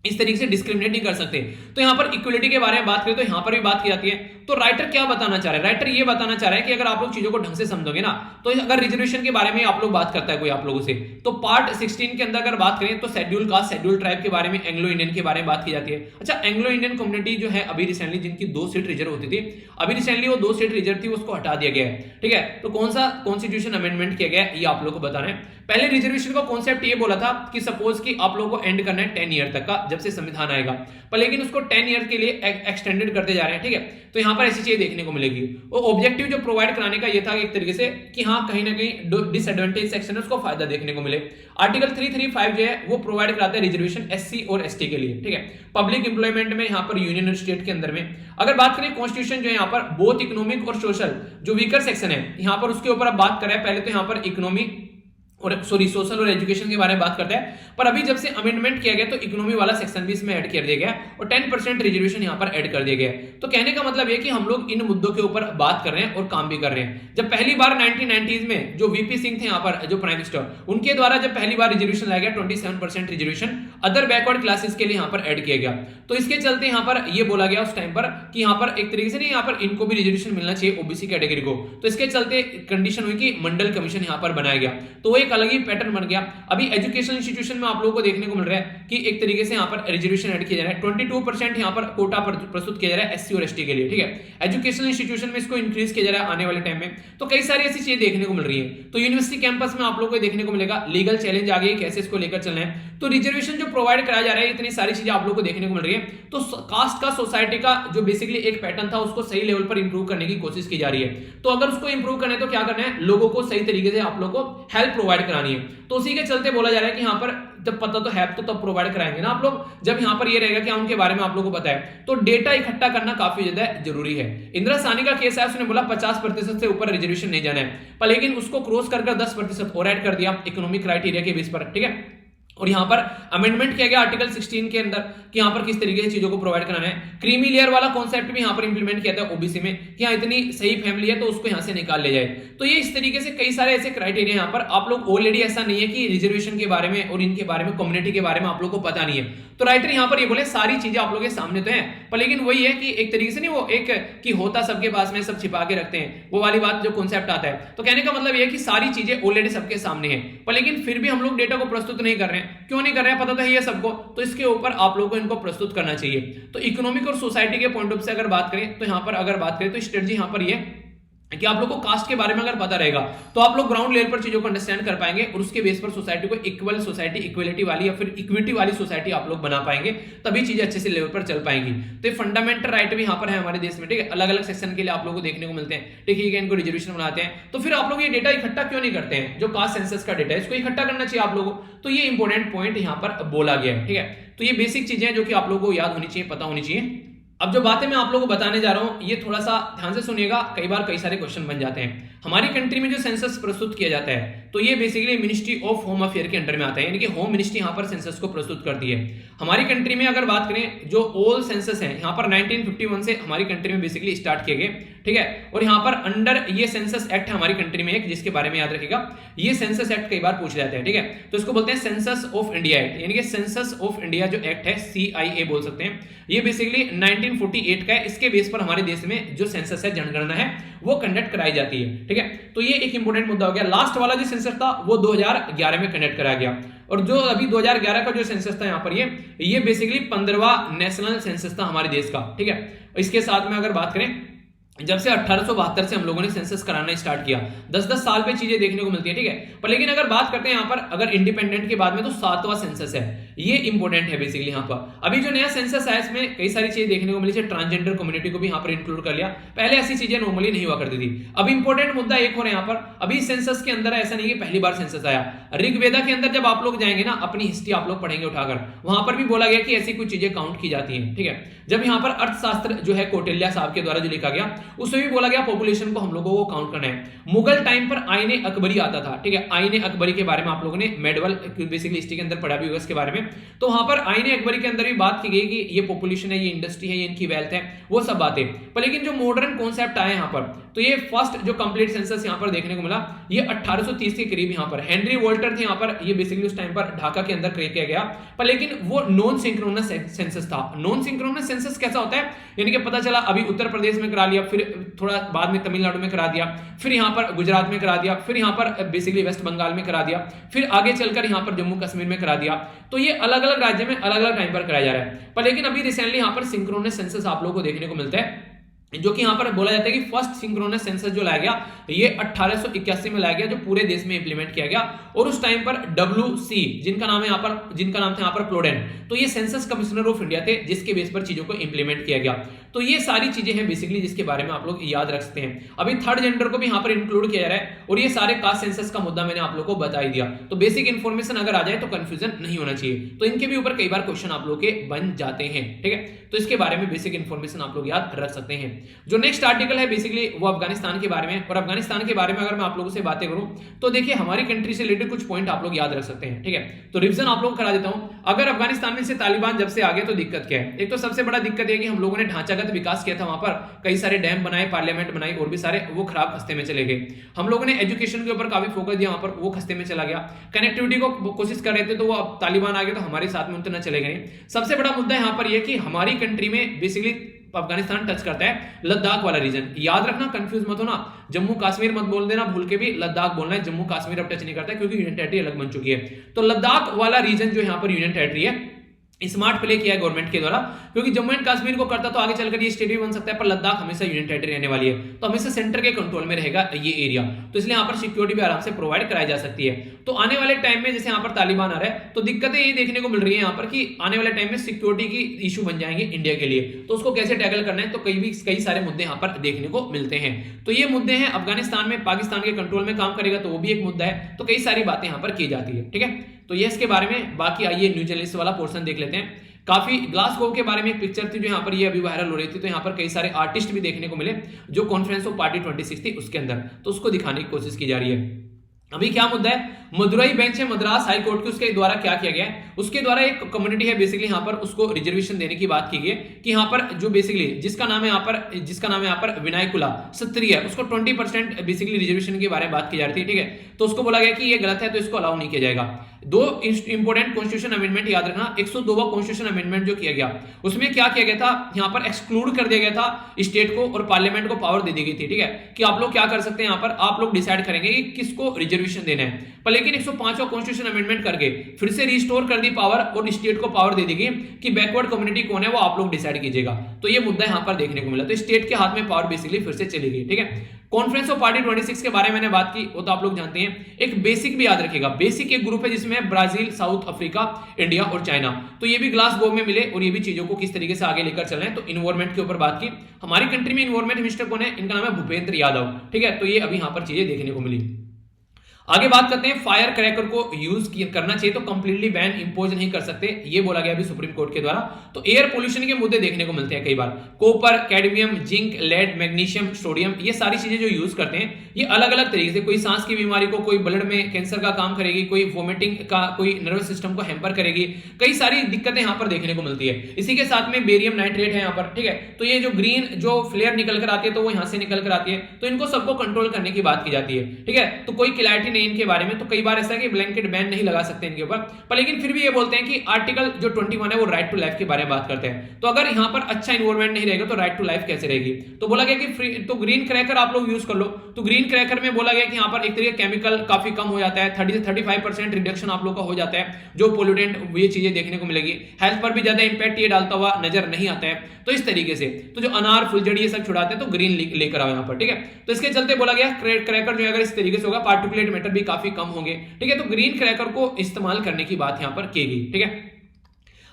Speaker 1: इस तरीके से डिस्क्रिमिनेट नहीं कर सकते। तो यहां पर इक्वलिटी के बारे में बात करें तो यहां पर भी बात की जाती है। तो राइटर क्या बताना चाह रहा है? राइटर ये बताना चाह रहा है कि अगर आप लोग चीजों को ढंग से समझोगे ना, तो अगर रिजर्वेशन के बारे में आप लोग बात करता है कोई आप लोगों से, तो पार्ट 16 के अंदर अगर बात करें तो शेड्यूल कास्ट, शेड्यूल ट्राइब के बारे में, एंग्लो इंडियन के बारे में बात की जाती है। अच्छा, एंग्लो इंडियन कम्युनिटी जो है अभी रिसेंटली जिनकी 2 सीट रिजर्व होती थी, अभी रिसेंटली वो 2 सीट रिजर्व थी, उसको हटा दिया गया है। ठीक है, तो कौन सा कॉन्स्टिट्यूशन अमेंडमेंट किया गया ये आप लोग को बताना है। पहले रिजर्वेशन का कॉन्सेप्ट ये बोला था कि सपोज कि आप लोगों को एंड करना है 10 ईयर तक का, जब से संविधान आएगा, पर लेकिन उसको 10 ईयर के लिए एक्सटेंडेड करते जा रहे हैं। ठीक है, तो यहां पर ऐसी चीजें देखने को मिलेगी। और ऑब्जेक्टिव जो प्रोवाइड कराने का ये था एक तरीके से कि हाँ कहीं ना कहीं डिसएडवांटेज सेक्शन है उसको फायदा देखने को मिले। आर्टिकल 335 जो है वो प्रोवाइड कराता है रिजर्वेशन एससी और एसटी के लिए। ठीक है, पब्लिक एम्प्लॉयमेंट में, यहाँ पर यूनियन और स्टेट के अंदर में। अगर बात करें कॉन्स्टिट्यूशन जो है यहाँ पर बोथ इकोनॉमिक और सोशल जो वीकर सेक्शन है यहाँ पर उसके ऊपर अब बात करें, पहले तो यहाँ पर इकोनॉमी और सोशल और एजुकेशन के बारे में बात करते हैं, पर अभी जब से अमेंडमेंट किया गया तो इकोनॉमी वाला सेक्शन भी इसमें ऐड कर दिया गया और 10% रिजर्वेशन यहां पर ऐड कर दिया गया। तो कहने का मतलब ये कि हम लोग इन मुद्दों के ऊपर बात कर रहे हैं और काम भी कर रहे हैं। जब पहली बार 1990s में जो वीपी सिंह थे यहाँ पर जो प्राइम मिनिस्टर, उनके द्वारा जब पहली बार रिजर्वेशन लाया गया 27% रिजर्वेशन अदर बैकवर्ड क्लासेस के लिए यहाँ पर ऐड किया गया। तो इसके चलते यहाँ पर यह बोला गया उस टाइम पर कि यहाँ पर एक तरीके से नहीं, यहाँ पर इनको भी रिजर्वेशन मिलना चाहिए ओबीसी कैटेगरी को। तो इसके चलते कंडीशन हुई कि मंडल कमीशन यहाँ पर बनाया गया, तो वो एक अलग ही पैटर्न बन गया। अभी एजुकेशन इंस्टीट्यूशन में आप लोगों को देखने को मिल रहा है कि एक तरीके से यहाँ पर रिजर्वेशन ऐड किया जा रहा है। 22% यहाँ पर कोटा प्रस्तुत किया जा रहा है एससी और एसटी के लिए। ठीक है, एजुकेशन इंस्टीट्यूशन में इसको इंक्रीज किया जा रहा है आने वाले टाइम में। तो कई सारी ऐसी चीजें देखने को मिल रही है। तो यूनिवर्सिटी कैंपस में आप लोगों को देखने को मिलेगा लीगल चैलेंज आ गई, कैसे इसको लेकर चलना है। तो रिजर्वेशन जो प्रोवाइड कराया जा रहा है, इतनी सारी चीजें आप लोगों को देखने को मिल रही है। तो कास्ट का, सोसाइटी का जो बेसिकली एक पैटर्न था उसको सही लेवल पर इंप्रूव करने की कोशिश की जा रही है। तो अगर उसको इंप्रूव करना है तो क्या करना है, लोगों को सही तरीके से आप लोगों को हेल्प प्रोवाइड करानी है। तो उसी के चलते बोला जा रहा है कि यहाँ पर जब पता तो हेल्प तो तब प्रोवाइड कराएंगे ना आप लोग, जब यहाँ पर ये रहेगा कि उनके बारे में आप लोगों को पता है। तो डेटा इकट्ठा करना काफी ज्यादा जरूरी है। इंदिरा साहनी का केस है, उसने बोला 50% से ऊपर रिजर्वेशन नहीं जाना है, पर लेकिन उसको क्रॉस कर 10% और ऐड कर दिया इकोनॉमिक क्राइटेरिया के बेस पर। ठीक है, और यहां पर अमेंडमेंट किया गया आर्टिकल 16 के अंदर कि यहां पर किस तरीके से चीजों को प्रोवाइड कराना है। क्रीमी लेयर वाला कॉन्सेप्ट भी यहां पर इंप्लीमेंट किया था ओबीसी में कि हाँ इतनी सही फैमिली है तो उसको यहां से निकाल ले जाए। तो ये इस तरीके से कई सारे ऐसे क्राइटेरिया यहां पर आप लोग ऑलरेडी, ऐसा नहीं है कि रिजर्वेशन के बारे में और इनके बारे में, कम्युनिटी के बारे में आप लोग को पता नहीं है। तो राइटर यहां पर ये बोले सारी चीजें आप लोगों के सामने तो है, पर लेकिन वही है कि एक तरीके से नहीं, वो एक कि होता सबके पास में, सब छिपा के रखते हैं, वो वाली बात जो कॉन्सेप्ट आता है। तो कहने का मतलब ये है कि सारी चीजें ऑलरेडी सबके सामने है, पर लेकिन फिर भी हम लोग डेटा को प्रस्तुत नहीं कर रहे हैं। क्यों नहीं कर रहे हैं? पता तो है ये सबको, तो इसके ऊपर आप लोगों को इनको प्रस्तुत करना चाहिए। तो इकोनॉमिक और सोसाइटी के पॉइंट ऑफ से अगर बात करें तो यहां पर अगर बात करें तो स्ट्रेटजी यहां पर ये कि आप लोग को कास्ट के बारे में अगर पता रहेगा तो आप लोग ग्राउंड लेवल पर चीजों को अंडरस्टैंड कर पाएंगे और उसके बेस पर सोसाइटी को इक्वल सोसाइटी, इक्वलिटी वाली या फिर इक्विटी वाली सोसाइटी आप लोग बना पाएंगे, तभी चीजें अच्छे से लेवल पर चल पाएंगी। तो ये फंडामेंटल राइट भी यहाँ पर है हमारे देश में, ठीक है। अलग अलग सेक्शन के लिए आप लोग को देखने को मिलते हैं, ठीक है, इनको रिजर्वेशन बनाते हैं। तो फिर आप लोग ये डेटा इकट्ठा क्यों नहीं करते हैं? जो कास्ट सेंसस का डेटा है इसको इकट्ठा करना चाहिए आप लोगों को। तो ये इंपॉर्टेंट पॉइंट यहाँ पर बोला गया है, ठीक है। तो ये बेसिक चीजें हैं जो कि आप लोगों को याद होनी चाहिए, पता होनी चाहिए। अब जो बातें मैं आप लोगों को बताने जा रहा हूं ये थोड़ा सा ध्यान से सुनिएगा, कई बार कई सारे क्वेश्चन बन जाते हैं। हमारी कंट्री में जो सेंसस प्रस्तुत किया जाता है तो ये basically ministry of home affair के अंडर में आता है, यानी कि होम मिनिस्ट्री यहाँ पर सेंसस को प्रस्तुत करती है। हमारी कंट्री में अगर बात करें जो ऑल सेंसस है यहाँ पर 1951 से हमारी कंट्री में बेसिकली स्टार्ट किए गए, ठीक है। और यहाँ पर अंडर ये सेंसस एक्ट हमारी कंट्री में एक, जिसके बारे में याद रखिएगा, ये सेंसस एक्ट कई बार पूछ जाते हैं, ठीक है। तो इसको बोलते हैं सेंसस ऑफ इंडिया एक्ट, यानी कि सेंसस ऑफ इंडिया जो एक्ट है, CIA बोल सकते हैं। ये बेसिकली 1948 का है। इसके बेस पर हमारे देश में जो सेंसस है, जनगणना है, वो कंडक्ट कराई जाती है, ठीक है। तो ये एक इंपॉर्टेंट मुद्दा हो गया। लास्ट वाला जो सेंसस था वो 2011 में कंडक्ट कराया गया, और जो अभी 2011 का जो सेंसस था यहाँ पर ये बेसिकली 15वां नेशनल सेंसस था हमारे देश का, ठीक है। इसके साथ में अगर बात करें, जब से 1872 से हम लोगों ने सेंसस कराना स्टार्ट किया, 10-10 साल पे चीजें देखने को मिलती है, ठीक है। पर लेकिन अगर बात करते हैं यहाँ पर अगर इंडिपेंडेंट के बाद में, तो 7वां सेंसस है, ये इंपॉर्टेंट है बेसिकली यहाँ पर। अभी जो नया सेंसस है इसमें कई सारी चीजें देखने को मिली, जैसे ट्रांसजेंडर कम्युनिटी को भी यहाँ पर इंक्लूड कर लिया। पहले ऐसी चीजें नॉर्मली नहीं हुआ करती थी। अब इंपॉर्टेंट मुद्दा एक हो रहा है यहाँ पर, अभी सेंसस के अंदर ऐसा नहीं है पहली बार सेंसस आया। ऋग्वेदा के अंदर जब आप लोग जाएंगे ना, अपनी हिस्ट्री आप लोग पढ़ेंगे उठाकर, वहां पर भी बोला गया कि ऐसी कुछ चीजें काउंट की जाती हैं, ठीक है। जब यहाँ पर अर्थशास्त्र जो है कौटिल्य साहब के द्वारा जो लिखा गया, उसमें भी बोला गया पॉपुलेशन को हम लोगों को काउंट करना है। मुगल टाइम पर आईने अकबरी आता था, ठीक है। आईने अकबरी के बारे में आप लोगों ने मेडवल बेसिकली हिस्ट्री के अंदर पढ़ा भी होगा इसके बारे में। तो वहां पर आईने अकबरी के अंदर भी बात की गई कि ये पॉपुलेशन है, ये इंडस्ट्री है, ये इनकी वेल्थ है, वो सब बातें। पर लेकिन जो मॉडर्न कॉन्सेप्ट आए यहाँ पर, तो ये फर्स्ट जो कंप्लीट सेंसस यहाँ पर देखने को मिला, ये 1830 के करीब यहाँ पर हेनरी वोल्टर थे यहाँ पर, ये बेसिकली उस टाइम पर ढाका के अंदर क्रिएट किया गया। पर लेकिन वो नॉन सिंक्रोनस सेंसस था। नॉन सिंक्रोनस सेंसस कैसा होता है, यानी कि पता चला अभी उत्तर प्रदेश में करा लिया, फिर थोड़ा बाद में तमिलनाडु में करा दिया, फिर यहाँ पर गुजरात में करा दिया, फिर यहाँ पर बेसिकली वेस्ट बंगाल में करा दिया, फिर आगे चलकर यहाँ पर जम्मू कश्मीर में करा दिया। तो ये अलग अलग राज्य में अलग अलग टाइम पर कराया जा रहा है। पर लेकिन अभी रिसेंटली यहाँ पर सिंक्रोनस सेंसस आप लोगों को देखने को मिलता है, जो कि यहां पर बोला जाता है कि फर्स्ट सिंक्रोनस सेंसस जो लाया गया ये 1881 में लाया गया, जो पूरे देश में इंप्लीमेंट किया गया। और उस टाइम पर WC जिनका नाम था यहाँ पर प्लोडेन, तो ये सेंसस कमिश्नर ऑफ इंडिया थे, जिसके बेस पर चीजों को इंप्लीमेंट किया गया। तो ये सारी चीजें हैं बेसिकली जिसके बारे में आप लोग याद रख सकते हैं। अभी थर्ड जेंडर को भी यहाँ पर इंक्लूड किया जा रहा है, और ये सारे कास्ट सेंसस का मुद्दा मैंने आप लोग को बता ही दिया। तो बेसिक इन्फॉर्मेशन अगर आ जाए तो कंफ्यूजन नहीं होना चाहिए। तो इनके भी ऊपर कई बार क्वेश्चन आप लोग के बन जाते हैं, ठीक है। तो इसके बारे में बेसिक इन्फॉर्मेशन आप लोग याद रख सकते हैं। जो नेक्स्ट आर्टिकल है बेसिकली वो अफगानिस्तान के बारे में, और अफगानिस्तान के बारे में अगर मैं आप लोगों से बातें करूं तो देखिए हमारी कंट्री से रिलेटेड कुछ पॉइंट आप लोग याद रख सकते हैं, ठीक है। तो रिवीजन आप लोग करा देता हूं। अगर अफगानिस्तान में से तालिबान जब से आ गए तो दिक्कत क्या है? एक तो सबसे बड़ा दिक्कत है कि हम लोगों ने ढांचागत विकास किया था, वहां पर कई सारे डैम बनाए, पार्लियामेंट बनाई, और भी सारे, वो खराब खस्ते में चले गए। हम लोगों ने एजुकेशन के ऊपर काफी फोकस दिया, वहां पर वो खस्ते में चला गया। कनेक्टिविटी को कोशिश कर रहे थे तो वो अब तालिबान आ गए तो हमारे साथ में उतना चले गए। सबसे बड़ा मुद्दा यहाँ पर यह कि हमारी कंट्री में बेसिकली अफगानिस्तान टच करता है लद्दाख वाला रीजन। याद रखना, कंफ्यूज मत होना, जम्मू कश्मीर मत बोल देना भूल के भी, लद्दाख बोलना है। जम्मू कश्मीर अब टच नहीं करता क्योंकि यूनियन टेरिटरी अलग बन चुकी है। तो लद्दाख वाला रीजन जो यहाँ पर यूनियन टेरिटरी है, स्मार्ट प्ले किया है गवर्नमेंट के द्वारा, क्योंकि जम्मू एंड कश्मीर को करता तो आगे चलकर ये स्टेट भी बन सकता है, पर लद्दाख हमेशा यूनियन टेरिटरी रहने वाली है, तो हमेशा सेंटर के कंट्रोल में रहेगा ये एरिया। तो इसलिए यहाँ पर सिक्योरिटी भी आराम से प्रोवाइड कराई जा सकती है। तो आने वाले टाइम में जैसे यहाँ पर तालिबान आ रहा है तो दिक्कतें ये देखने को मिल रही है यहाँ पर कि आने वाले टाइम में सिक्योरिटी की इशू बन जाएंगे इंडिया के लिए, तो उसको कैसे टैकल करना है, तो कई सारे मुद्दे यहाँ पर देखने को मिलते हैं। तो ये मुद्दे हैं। अफगानिस्तान में पाकिस्तान के कंट्रोल में काम करेगा तो वो भी एक मुद्दा है। तो कई सारी बातें यहाँ पर की जाती है, ठीक है। तो ये इसके बारे में। बाकी आइए न्यूज जर्नलिस्ट वाला पोर्शन देख लेते हैं। काफी ग्लासगो के बारे में एक पिक्चर थी जो यहाँ पर ये अभी वायरल हो रही थी, तो यहाँ पर कई सारे आर्टिस्ट भी देखने को मिले जो कॉन्फ्रेंस ऑफ पार्टी 26 थी उसके अंदर, तो उसको दिखाने की कोशिश की जा रही है। अभी क्या मुद्दा है, मदुरई बेंच है मद्रास हाई कोर्ट के, उसके द्वारा क्या किया गया है, उसके द्वारा एक कम्युनिटी है बेसिकली यहाँ पर उसको रिजर्वेशन देने की बात की गई कि यहाँ पर जो बेसिकली जिसका नाम है यहाँ पर विनायकुला क्षत्रिय है, उसको 20% बेसिकली रिजर्वेशन के बारे में बात की जा रही थी। ठीक है, तो उसको बोला गया कि ये गलत है तो इसको अलाउ नहीं किया जाएगा। दो इंपोर्टेंट कॉन्स्टिट्यूशन अमेंडमेंट याद रखना, 102वां कॉन्स्टिट्यूशन अमेंडमेंट जो किया गया उसमें क्या किया गया था, यहाँ पर एक्सक्लूड कर दिया गया था स्टेट को और पार्लियामेंट को पावर दे दी गई थी। ठीक है, कि आप लोग क्या कर सकते हैं, यहाँ पर आप लोग डिसाइड करेंगे कि किसको रिजर्वेशन देना है। पर लेकिन 105वां कॉन्स्टिट्यूशन अमेंडमेंट करके फिर से रिस्टोर कर दी पावर और स्टेट को पावर दे दी गई कि बैकवर्ड कम्युनिटी कौन है वो आप लोग डिसाइड कीजिएगा। तो ये मुद्दा यहाँ पर देखने को मिला, तो स्टेट के हाथ में पावर बेसिकली फिर से चली गई। ठीक है, कॉन्फ्रेंस ऑफ पार्टी 26 के बारे में मैंने बात की, वो तो आप लोग जानते हैं। एक बेसिक भी याद रखिएगा, बेसिक एक ग्रुप है जिसमें ब्राजील, साउथ अफ्रीका, इंडिया और चाइना, तो ये भी ग्लासगो में मिले और ये भी चीजों को किस तरीके से आगे लेकर चल रहे हैं। तो इन्वायरमेंट के ऊपर बात की, हमारी कंट्री में इन्वायरमेंट मिनिस्टर कौन है, इनका नाम है भूपेंद्र यादव। ठीक है, तो ये अभी यहां पर चीजें देखने को मिली। आगे बात करते हैं, फायर क्रैकर को यूज करना चाहिए तो कंप्लीटली बैन इंपोज नहीं कर सकते, ये बोला गया अभी सुप्रीम कोर्ट के द्वारा। तो एयर पोल्यूशन के मुद्दे देखने को मिलते हैं कई बार, copper, cadmium, zinc, lead, magnesium, sodium, ये सारी चीजें जो यूज करते हैं ये अलग अलग तरीके से, कोई सांस की बीमारी को, कोई ब्लड में कैंसर का काम करेगी, कोई वोमिटिंग का, कोई नर्वस सिस्टम को हैम्पर करेगी, कई सारी दिक्कतें यहाँ पर देखने को मिलती है। इसी के साथ में बेरियम नाइट्रेट है यहाँ पर। ठीक है, तो ये जो ग्रीन जो फ्लेयर निकल कर आती है तो वो यहाँ से निकल कर आती है, तो इनको सबको कंट्रोल करने की बात की जाती है। ठीक है, तो कोई क्लैरिटी नहीं इनके बारे में, तो कई बार ऐसा है कि ब्लैंकेट बैन नहीं लगा सकते इनके ऊपर, पर लेकिन फिर भी ये बोलते हैं कि आर्टिकल जो 21 है वो राइट टू लाइफ के बारे में बात करते हैं। तो अगर यहाँ पर अच्छा इन्वायरमेंट नहीं रहेगा तो राइट टू लाइफ कैसे रहेगी। तो बोला गया कि फ्री, तो ग्रीन क्रैकर आप लोग यूज कर लो। तो ग्रीन क्रैकर में बोला गया कि यहाँ पर एक तरीके केमिकल काफी कम हो जाता है, 30 से 35% रिडक्शन आप लोग का हो जाता है, जो पोल्यूटेंट ये चीजें देखने को मिलेगी, हेल्थ पर भी ज्यादा इंपैक्ट ये डालता हुआ नजर नहीं आता है। तो इस तरीके से तो जो अनार, फुलझड़ी ये सब छुड़ाते हैं तो ग्रीन लेकर आओ यहाँ पर। ठीक है, तो इसके चलते बोला गया क्रैकर जो अगर इस तरीके से होगा पार्टिकुलेट मैटर भी काफी कम होंगे। ठीक है, तो ग्रीन क्रैकर को इस्तेमाल करने की बात यहां पर की गई। ठीक है,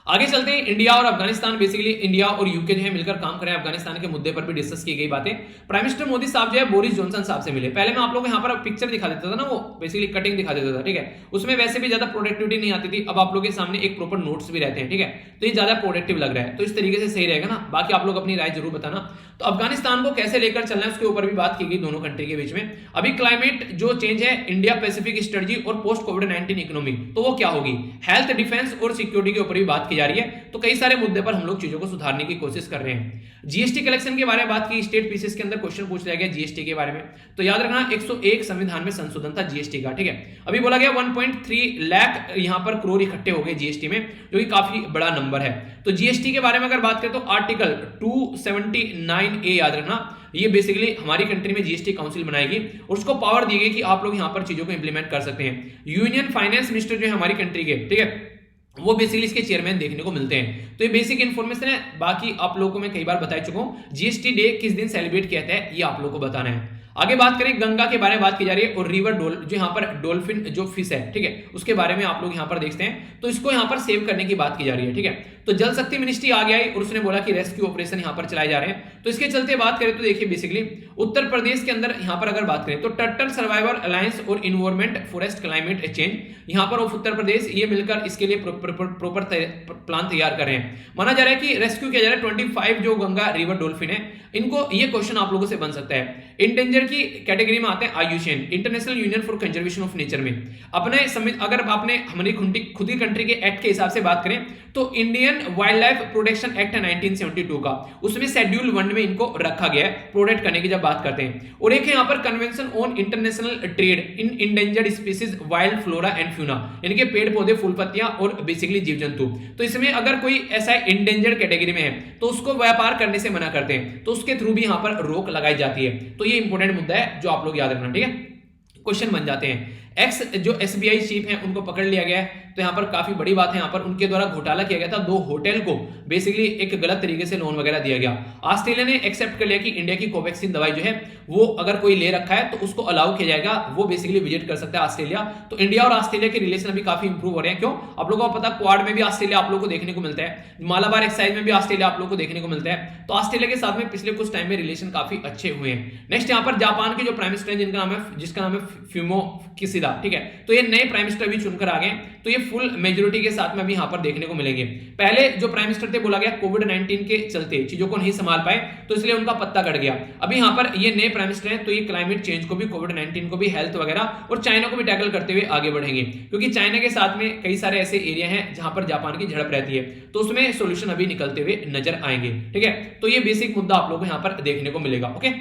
Speaker 1: आगे चलते हैं, इंडिया और अफगानिस्तान, बेसिकली इंडिया और यूके जो है मिलकर काम करें अफगानिस्तान के मुद्दे पर भी डिस्कस की गई बातें। प्राइम मिनिस्टर मोदी साहब जो है बोरिस जॉनसन साहब से मिले। पहले मैं आप लोगों को यहाँ पर पिक्चर दिखा देता था ना, वो बेसिकली कटिंग दिखा देता था। ठीक है, उसमें वैसे भी ज्यादा प्रोडक्टिविटी नहीं आती थी, अब आप लोगों के सामने एक प्रॉपर नोट्स भी रहते हैं। ठीक है, तो ये ज्यादा प्रोडक्टिव लग रहा है, तो इस तरीके से सही रहेगा ना। बाकी आप लोग अपनी राय जरूर बताना। तो अफगानिस्तान को कैसे लेकर चलना है उसके ऊपर भी बात की गई दोनों कंट्री के बीच में। अभी क्लाइमेट जो चेंज है, इंडिया पैसिफिक स्ट्रेटजी और पोस्ट कोविड-19 इकोनॉमी, तो वो क्या होगी, हेल्थ, डिफेंस और सिक्योरिटी के ऊपर भी बात की जा रही है। तो कई सारे मुद्दे पर हम लोग चीजों को सुधारने की कोशिश कर रहे हैं। जीएसटी कलेक्शन के बारे में बात की, स्टेट पीसीएस के अंदर क्वेश्चन पूछ लिया गया जीएसटी के बारे में। तो याद रखना 101 संविधान में संशोधन था जीएसटी का। ठीक है, अभी बोला गया 1.3 लाख यहां पर करोड़ इकट्ठे हो गए जीएसटी में, जो कि काफी बड़ा नंबर है। तो जीएसटी के बारे में अगर बात करें तो आर्टिकल 279A याद रखना, ये बेसिकली हमारी कंट्री में जीएसटी काउंसिल बनाएगी और उसको पावर दी गई कि आप लोग यहां पर चीजों को इंप्लीमेंट कर सकते हैं। यूनियन फाइनेंस मिनिस्टर जो है हमारी कंट्री के, ठीक है, वो बेसिकली इसके चेयरमैन देखने को मिलते हैं। तो ये बेसिक इन्फॉर्मेशन है, बाकी आप लोगों को मैं कई बार बता चुका हूं। जीएसटी डे किस दिन सेलिब्रेट किया जाता है ये आप लोगों को बताना है। आगे बात करें, गंगा के बारे में बात की जा रही है और रिवर जो यहाँ पर डॉल्फिन जो फिश है, ठीक है, उसके बारे में आप लोग यहाँ पर देखते हैं। तो इसको यहाँ पर सेव करने की बात की जा रही है। ठीक है, तो जल शक्ति मिनिस्ट्री आ गया और उसने बोला कि रेस्क्यू ऑपरेशन यहाँ पर चलाए जा रहे हैं। तो इसके चलते बात करें तो देखिए बेसिकली उत्तर प्रदेश के अंदर यहाँ पर अगर बात करें तो टर्टल सर्वाइवल अलायंस और इन्वायरमेंट फॉरेस्ट क्लाइमेट चेंज, यहाँ पर उत्तर प्रदेश ये मिलकर इसके लिए प्रॉपर प्लान तैयार कर रहे हैं। माना जा रहा है कि रेस्क्यू किया जा रहा है 25 जो गंगा रिवर डॉल्फिन है। इनको ये क्वेश्चन आप लोगों से बन सकता है, इंडेंजर की कैटेगरी में आते हैं आयुषेन, International Union for Conservation of Nature में। अपने अगर आपने हमारी खुद की कंट्री के एक्ट के हिसाब से बात करें तो Indian wild life protection act 1972 का, उसमें शेड्यूल 1 में इनको रखा गया है प्रोटेक्ट करने की जब बात करते हैं। और एक है यहाँ पर convention on international trade in endangered species wild flora and fauna, यानी कि पेड़ पौधे, फूल पत्तियां और बेसिकली जीव जंतु। तो इसमें अगर कोई ऐसा इंडेंजर्ड कैटेगरी में है तो उसको व्यापार करने से मना करते हैं, तो उसके थ्रू भी यहाँ पर रोक लगाई जाती है। तो ये इंपॉर्टेंट मुद्दा है जो आप लोग याद रखना। ठीक है, क्वेश्चन बन जाते हैं। एक्स जो एसबीआई चीफ हैं उनको पकड़ लिया गया है, तो यहाँ पर काफी बड़ी बात है, यहाँ पर उनके द्वारा घोटाला किया गया था। 2 होटल को बेसिकली एक गलत तरीके से लोन वगैरह दिया गया। ऑस्ट्रेलिया ने एक्सेप्ट कर लिया कि इंडिया की कोवैक्सीन दवाई जो है वो अगर कोई ले रखा है तो उसको अलाउ किया जाएगा, वो बेसिकली विजिट कर सकता है ऑस्ट्रेलिया। तो इंडिया और ऑस्ट्रेलिया के रिलेशन अभी काफी इंप्रूव हो रहे हैं। क्यों, आप लोगों को पता, क्वाड में भी ऑस्ट्रेलिया आप लोगों को देखने को मिलता है, मालाबार एक्साइज में भी ऑस्ट्रेलिया आप लोगों को देखने को मिलता है। तो ऑस्ट्रेलिया के साथ में पिछले कुछ टाइम में रिलेशन काफी अच्छे हुए हैं। नेक्स्ट यहाँ पर जापान के जो प्राइम मिनिस्टर है जिसका नाम है फ्यूमियो किशिदा, पिछला, ठीक है। तो ये नए प्राइम मिनिस्टर भी चुनकर आ गए, तो ये फुल मेजोरिटी के साथ में अभी यहां पर देखने को मिलेंगे। पहले जो प्राइम मिनिस्टर थे बोला गया कोविड-19 के चलते चीजों को नहीं संभाल पाए, तो इसलिए उनका पत्ता कट गया। अभी यहां पर ये नए प्राइम मिनिस्टर हैं, तो ये क्लाइमेट चेंज को भी, कोविड-19 को भी, हेल्थ वगैरह और चाइना को भी टैकल करते हुए आगे बढ़ेंगे, क्योंकि चाइना के साथ में कई सारे ऐसे एरिया हैं जहां पर जापान की झड़प रहती है, तो उसमें सॉल्यूशन अभी निकलते हुए नजर आएंगे, ठीक है। तो ये बेसिक मुद्दा आप लोगों को यहां पर देखने को मिलेगा, ओके।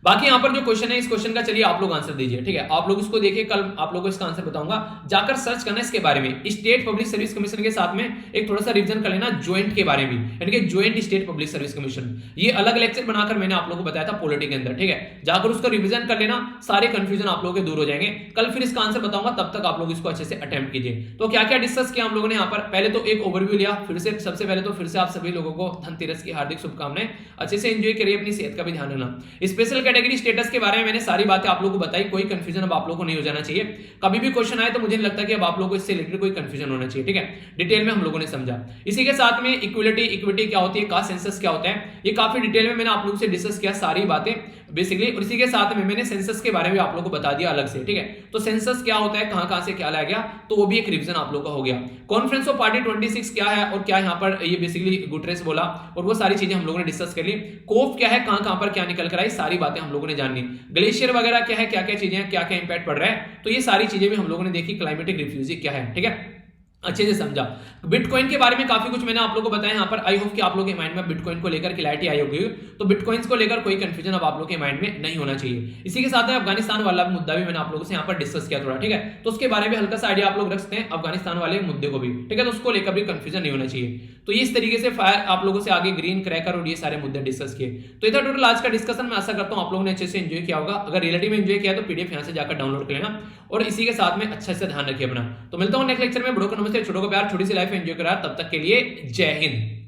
Speaker 1: बाकी यहां पर जो क्वेश्चन है, इस क्वेश्चन का चलिए आप लोग आंसर दीजिए, ठीक है। आप लोग इसको देखिए, कल आप लोगों को इसका आंसर बताऊंगा, जाकर सर्च करना इसके बारे में। स्टेट पब्लिक सर्विस कमीशन के साथ में एक थोड़ा सा रिवीजन कर लेना ज्वाइंट के बारे में, यानी कि joint state public service commission. ये अलग लेक्चर बनाकर मैंने आप लोगों को बताया था पॉलिटी के अंदर, ठीक है। जाकर उसका रिवीजन कर लेना, सारे कंफ्यूजन आप लोगों के दूर हो जाएंगे। कल फिर इसका आंसर बताऊंगा, तब तक आप लोग इसको अच्छे से अटेम्प्ट कीजिए। तो क्या क्या डिस्कस किया हम लोगों ने यहाँ पर, पहले तो एक ओवरव्यू लिया, फिर से सबसे पहले तो फिर से आप सभी लोगों को धनतेरस की हार्दिक शुभकामनाएं। अच्छे से एंजॉय करिए, अपनी सेहत का भी ध्यान रखना। स्पेशल कैटेगरी स्टेटस के बारे में मैंने सारी बातें आप लोगों को बताई, कोई कंफ्यूजन अब आप लोगों को नहीं हो जाना चाहिए। कभी भी क्वेश्चन आए तो मुझे नहीं लगता कि अब आप लोगों को इससे रिलेटेड कोई कंफ्यूजन होना चाहिए, ठीक है। डिटेल में हम लोगों ने समझा। इसी के साथ में इक्विटी क्या होती है, कास्ट सेंसस क्या होता है, ये काफी डिटेल में मैंने आप लोगों से डिस्कस किया सारी बातें बेसिकली। और इसी के साथ में मैंने सेंसस के बारे में आप लोगों को बता दिया अलग से, ठीक है। तो सेंसस क्या होता है, कहां से क्या लाया गया, तो वो भी एक रिवीजन आप लोगों का हो गया। कॉन्फ्रेंस ऑफ पार्टी 26 क्या है और क्या यहाँ पर ये बेसिकली गुटरेस बोला, और वो सारी चीजें हम लोगों ने डिस्कस कर ली। कोफ क्या है, कहां पर क्या निकल कर आई, सारी बातें हम लोगों ने जान ली। ग्लेशियर वगैरह क्या है, क्या क्या चीजें हैं, क्या क्या इंपैक्ट पड़ रहा है, तो ये सारी चीजें भी हम लोगों ने देखी। क्लाइमेटिक रिफ्यूजी क्या है, ठीक है, अच्छे से समझा। बिटकॉइन के बारे में काफी कुछ मैंने आप लोगों को बताया यहाँ पर। आई होप कि आप लोगों के माइंड में बिटकॉइन को लेकर क्लैरिटी आई होगी, तो बिटकॉइंस को लेकर कोई कंफ्यूजन अब आप लोगों के माइंड में नहीं होना चाहिए। इसी के साथ में अफगानिस्तान वाला मुद्दा भी मैंने आप लोगों से यहाँ पर डिस्कस किया थोड़ा, ठीक है। तो उसके बारे में हल्का सा आइडिया आप लोग रख सकते हैं, अफगानिस्तान वाले मुद्दे को भी, ठीक है। तो उसको लेकर भी कंफ्यूजन नहीं होना चाहिए। तो इस तरीके से फायर आप लोगों से आगे ग्रीन क्रैकर और ये सारे मुद्दे डिस्कस किए। तो इधर टोटल आज का डिस्कशन मैं आशा करता हूँ आप लोगों ने अच्छे से एंजॉय किया होगा। अगर रियलिटी में एंजॉय किया तो पीडीएफ यहाँ से जाकर डाउनलोड कर लेना, और इसी के साथ में अच्छा से ध्यान रखिए अपना। तो मिलता हूँ नेक्स्ट लेक्चर में। बड़ों को नमस्ते, छोटों को प्यार, छोटी सी लाइफ एंजॉय करा। तब तक के लिए जय हिंद।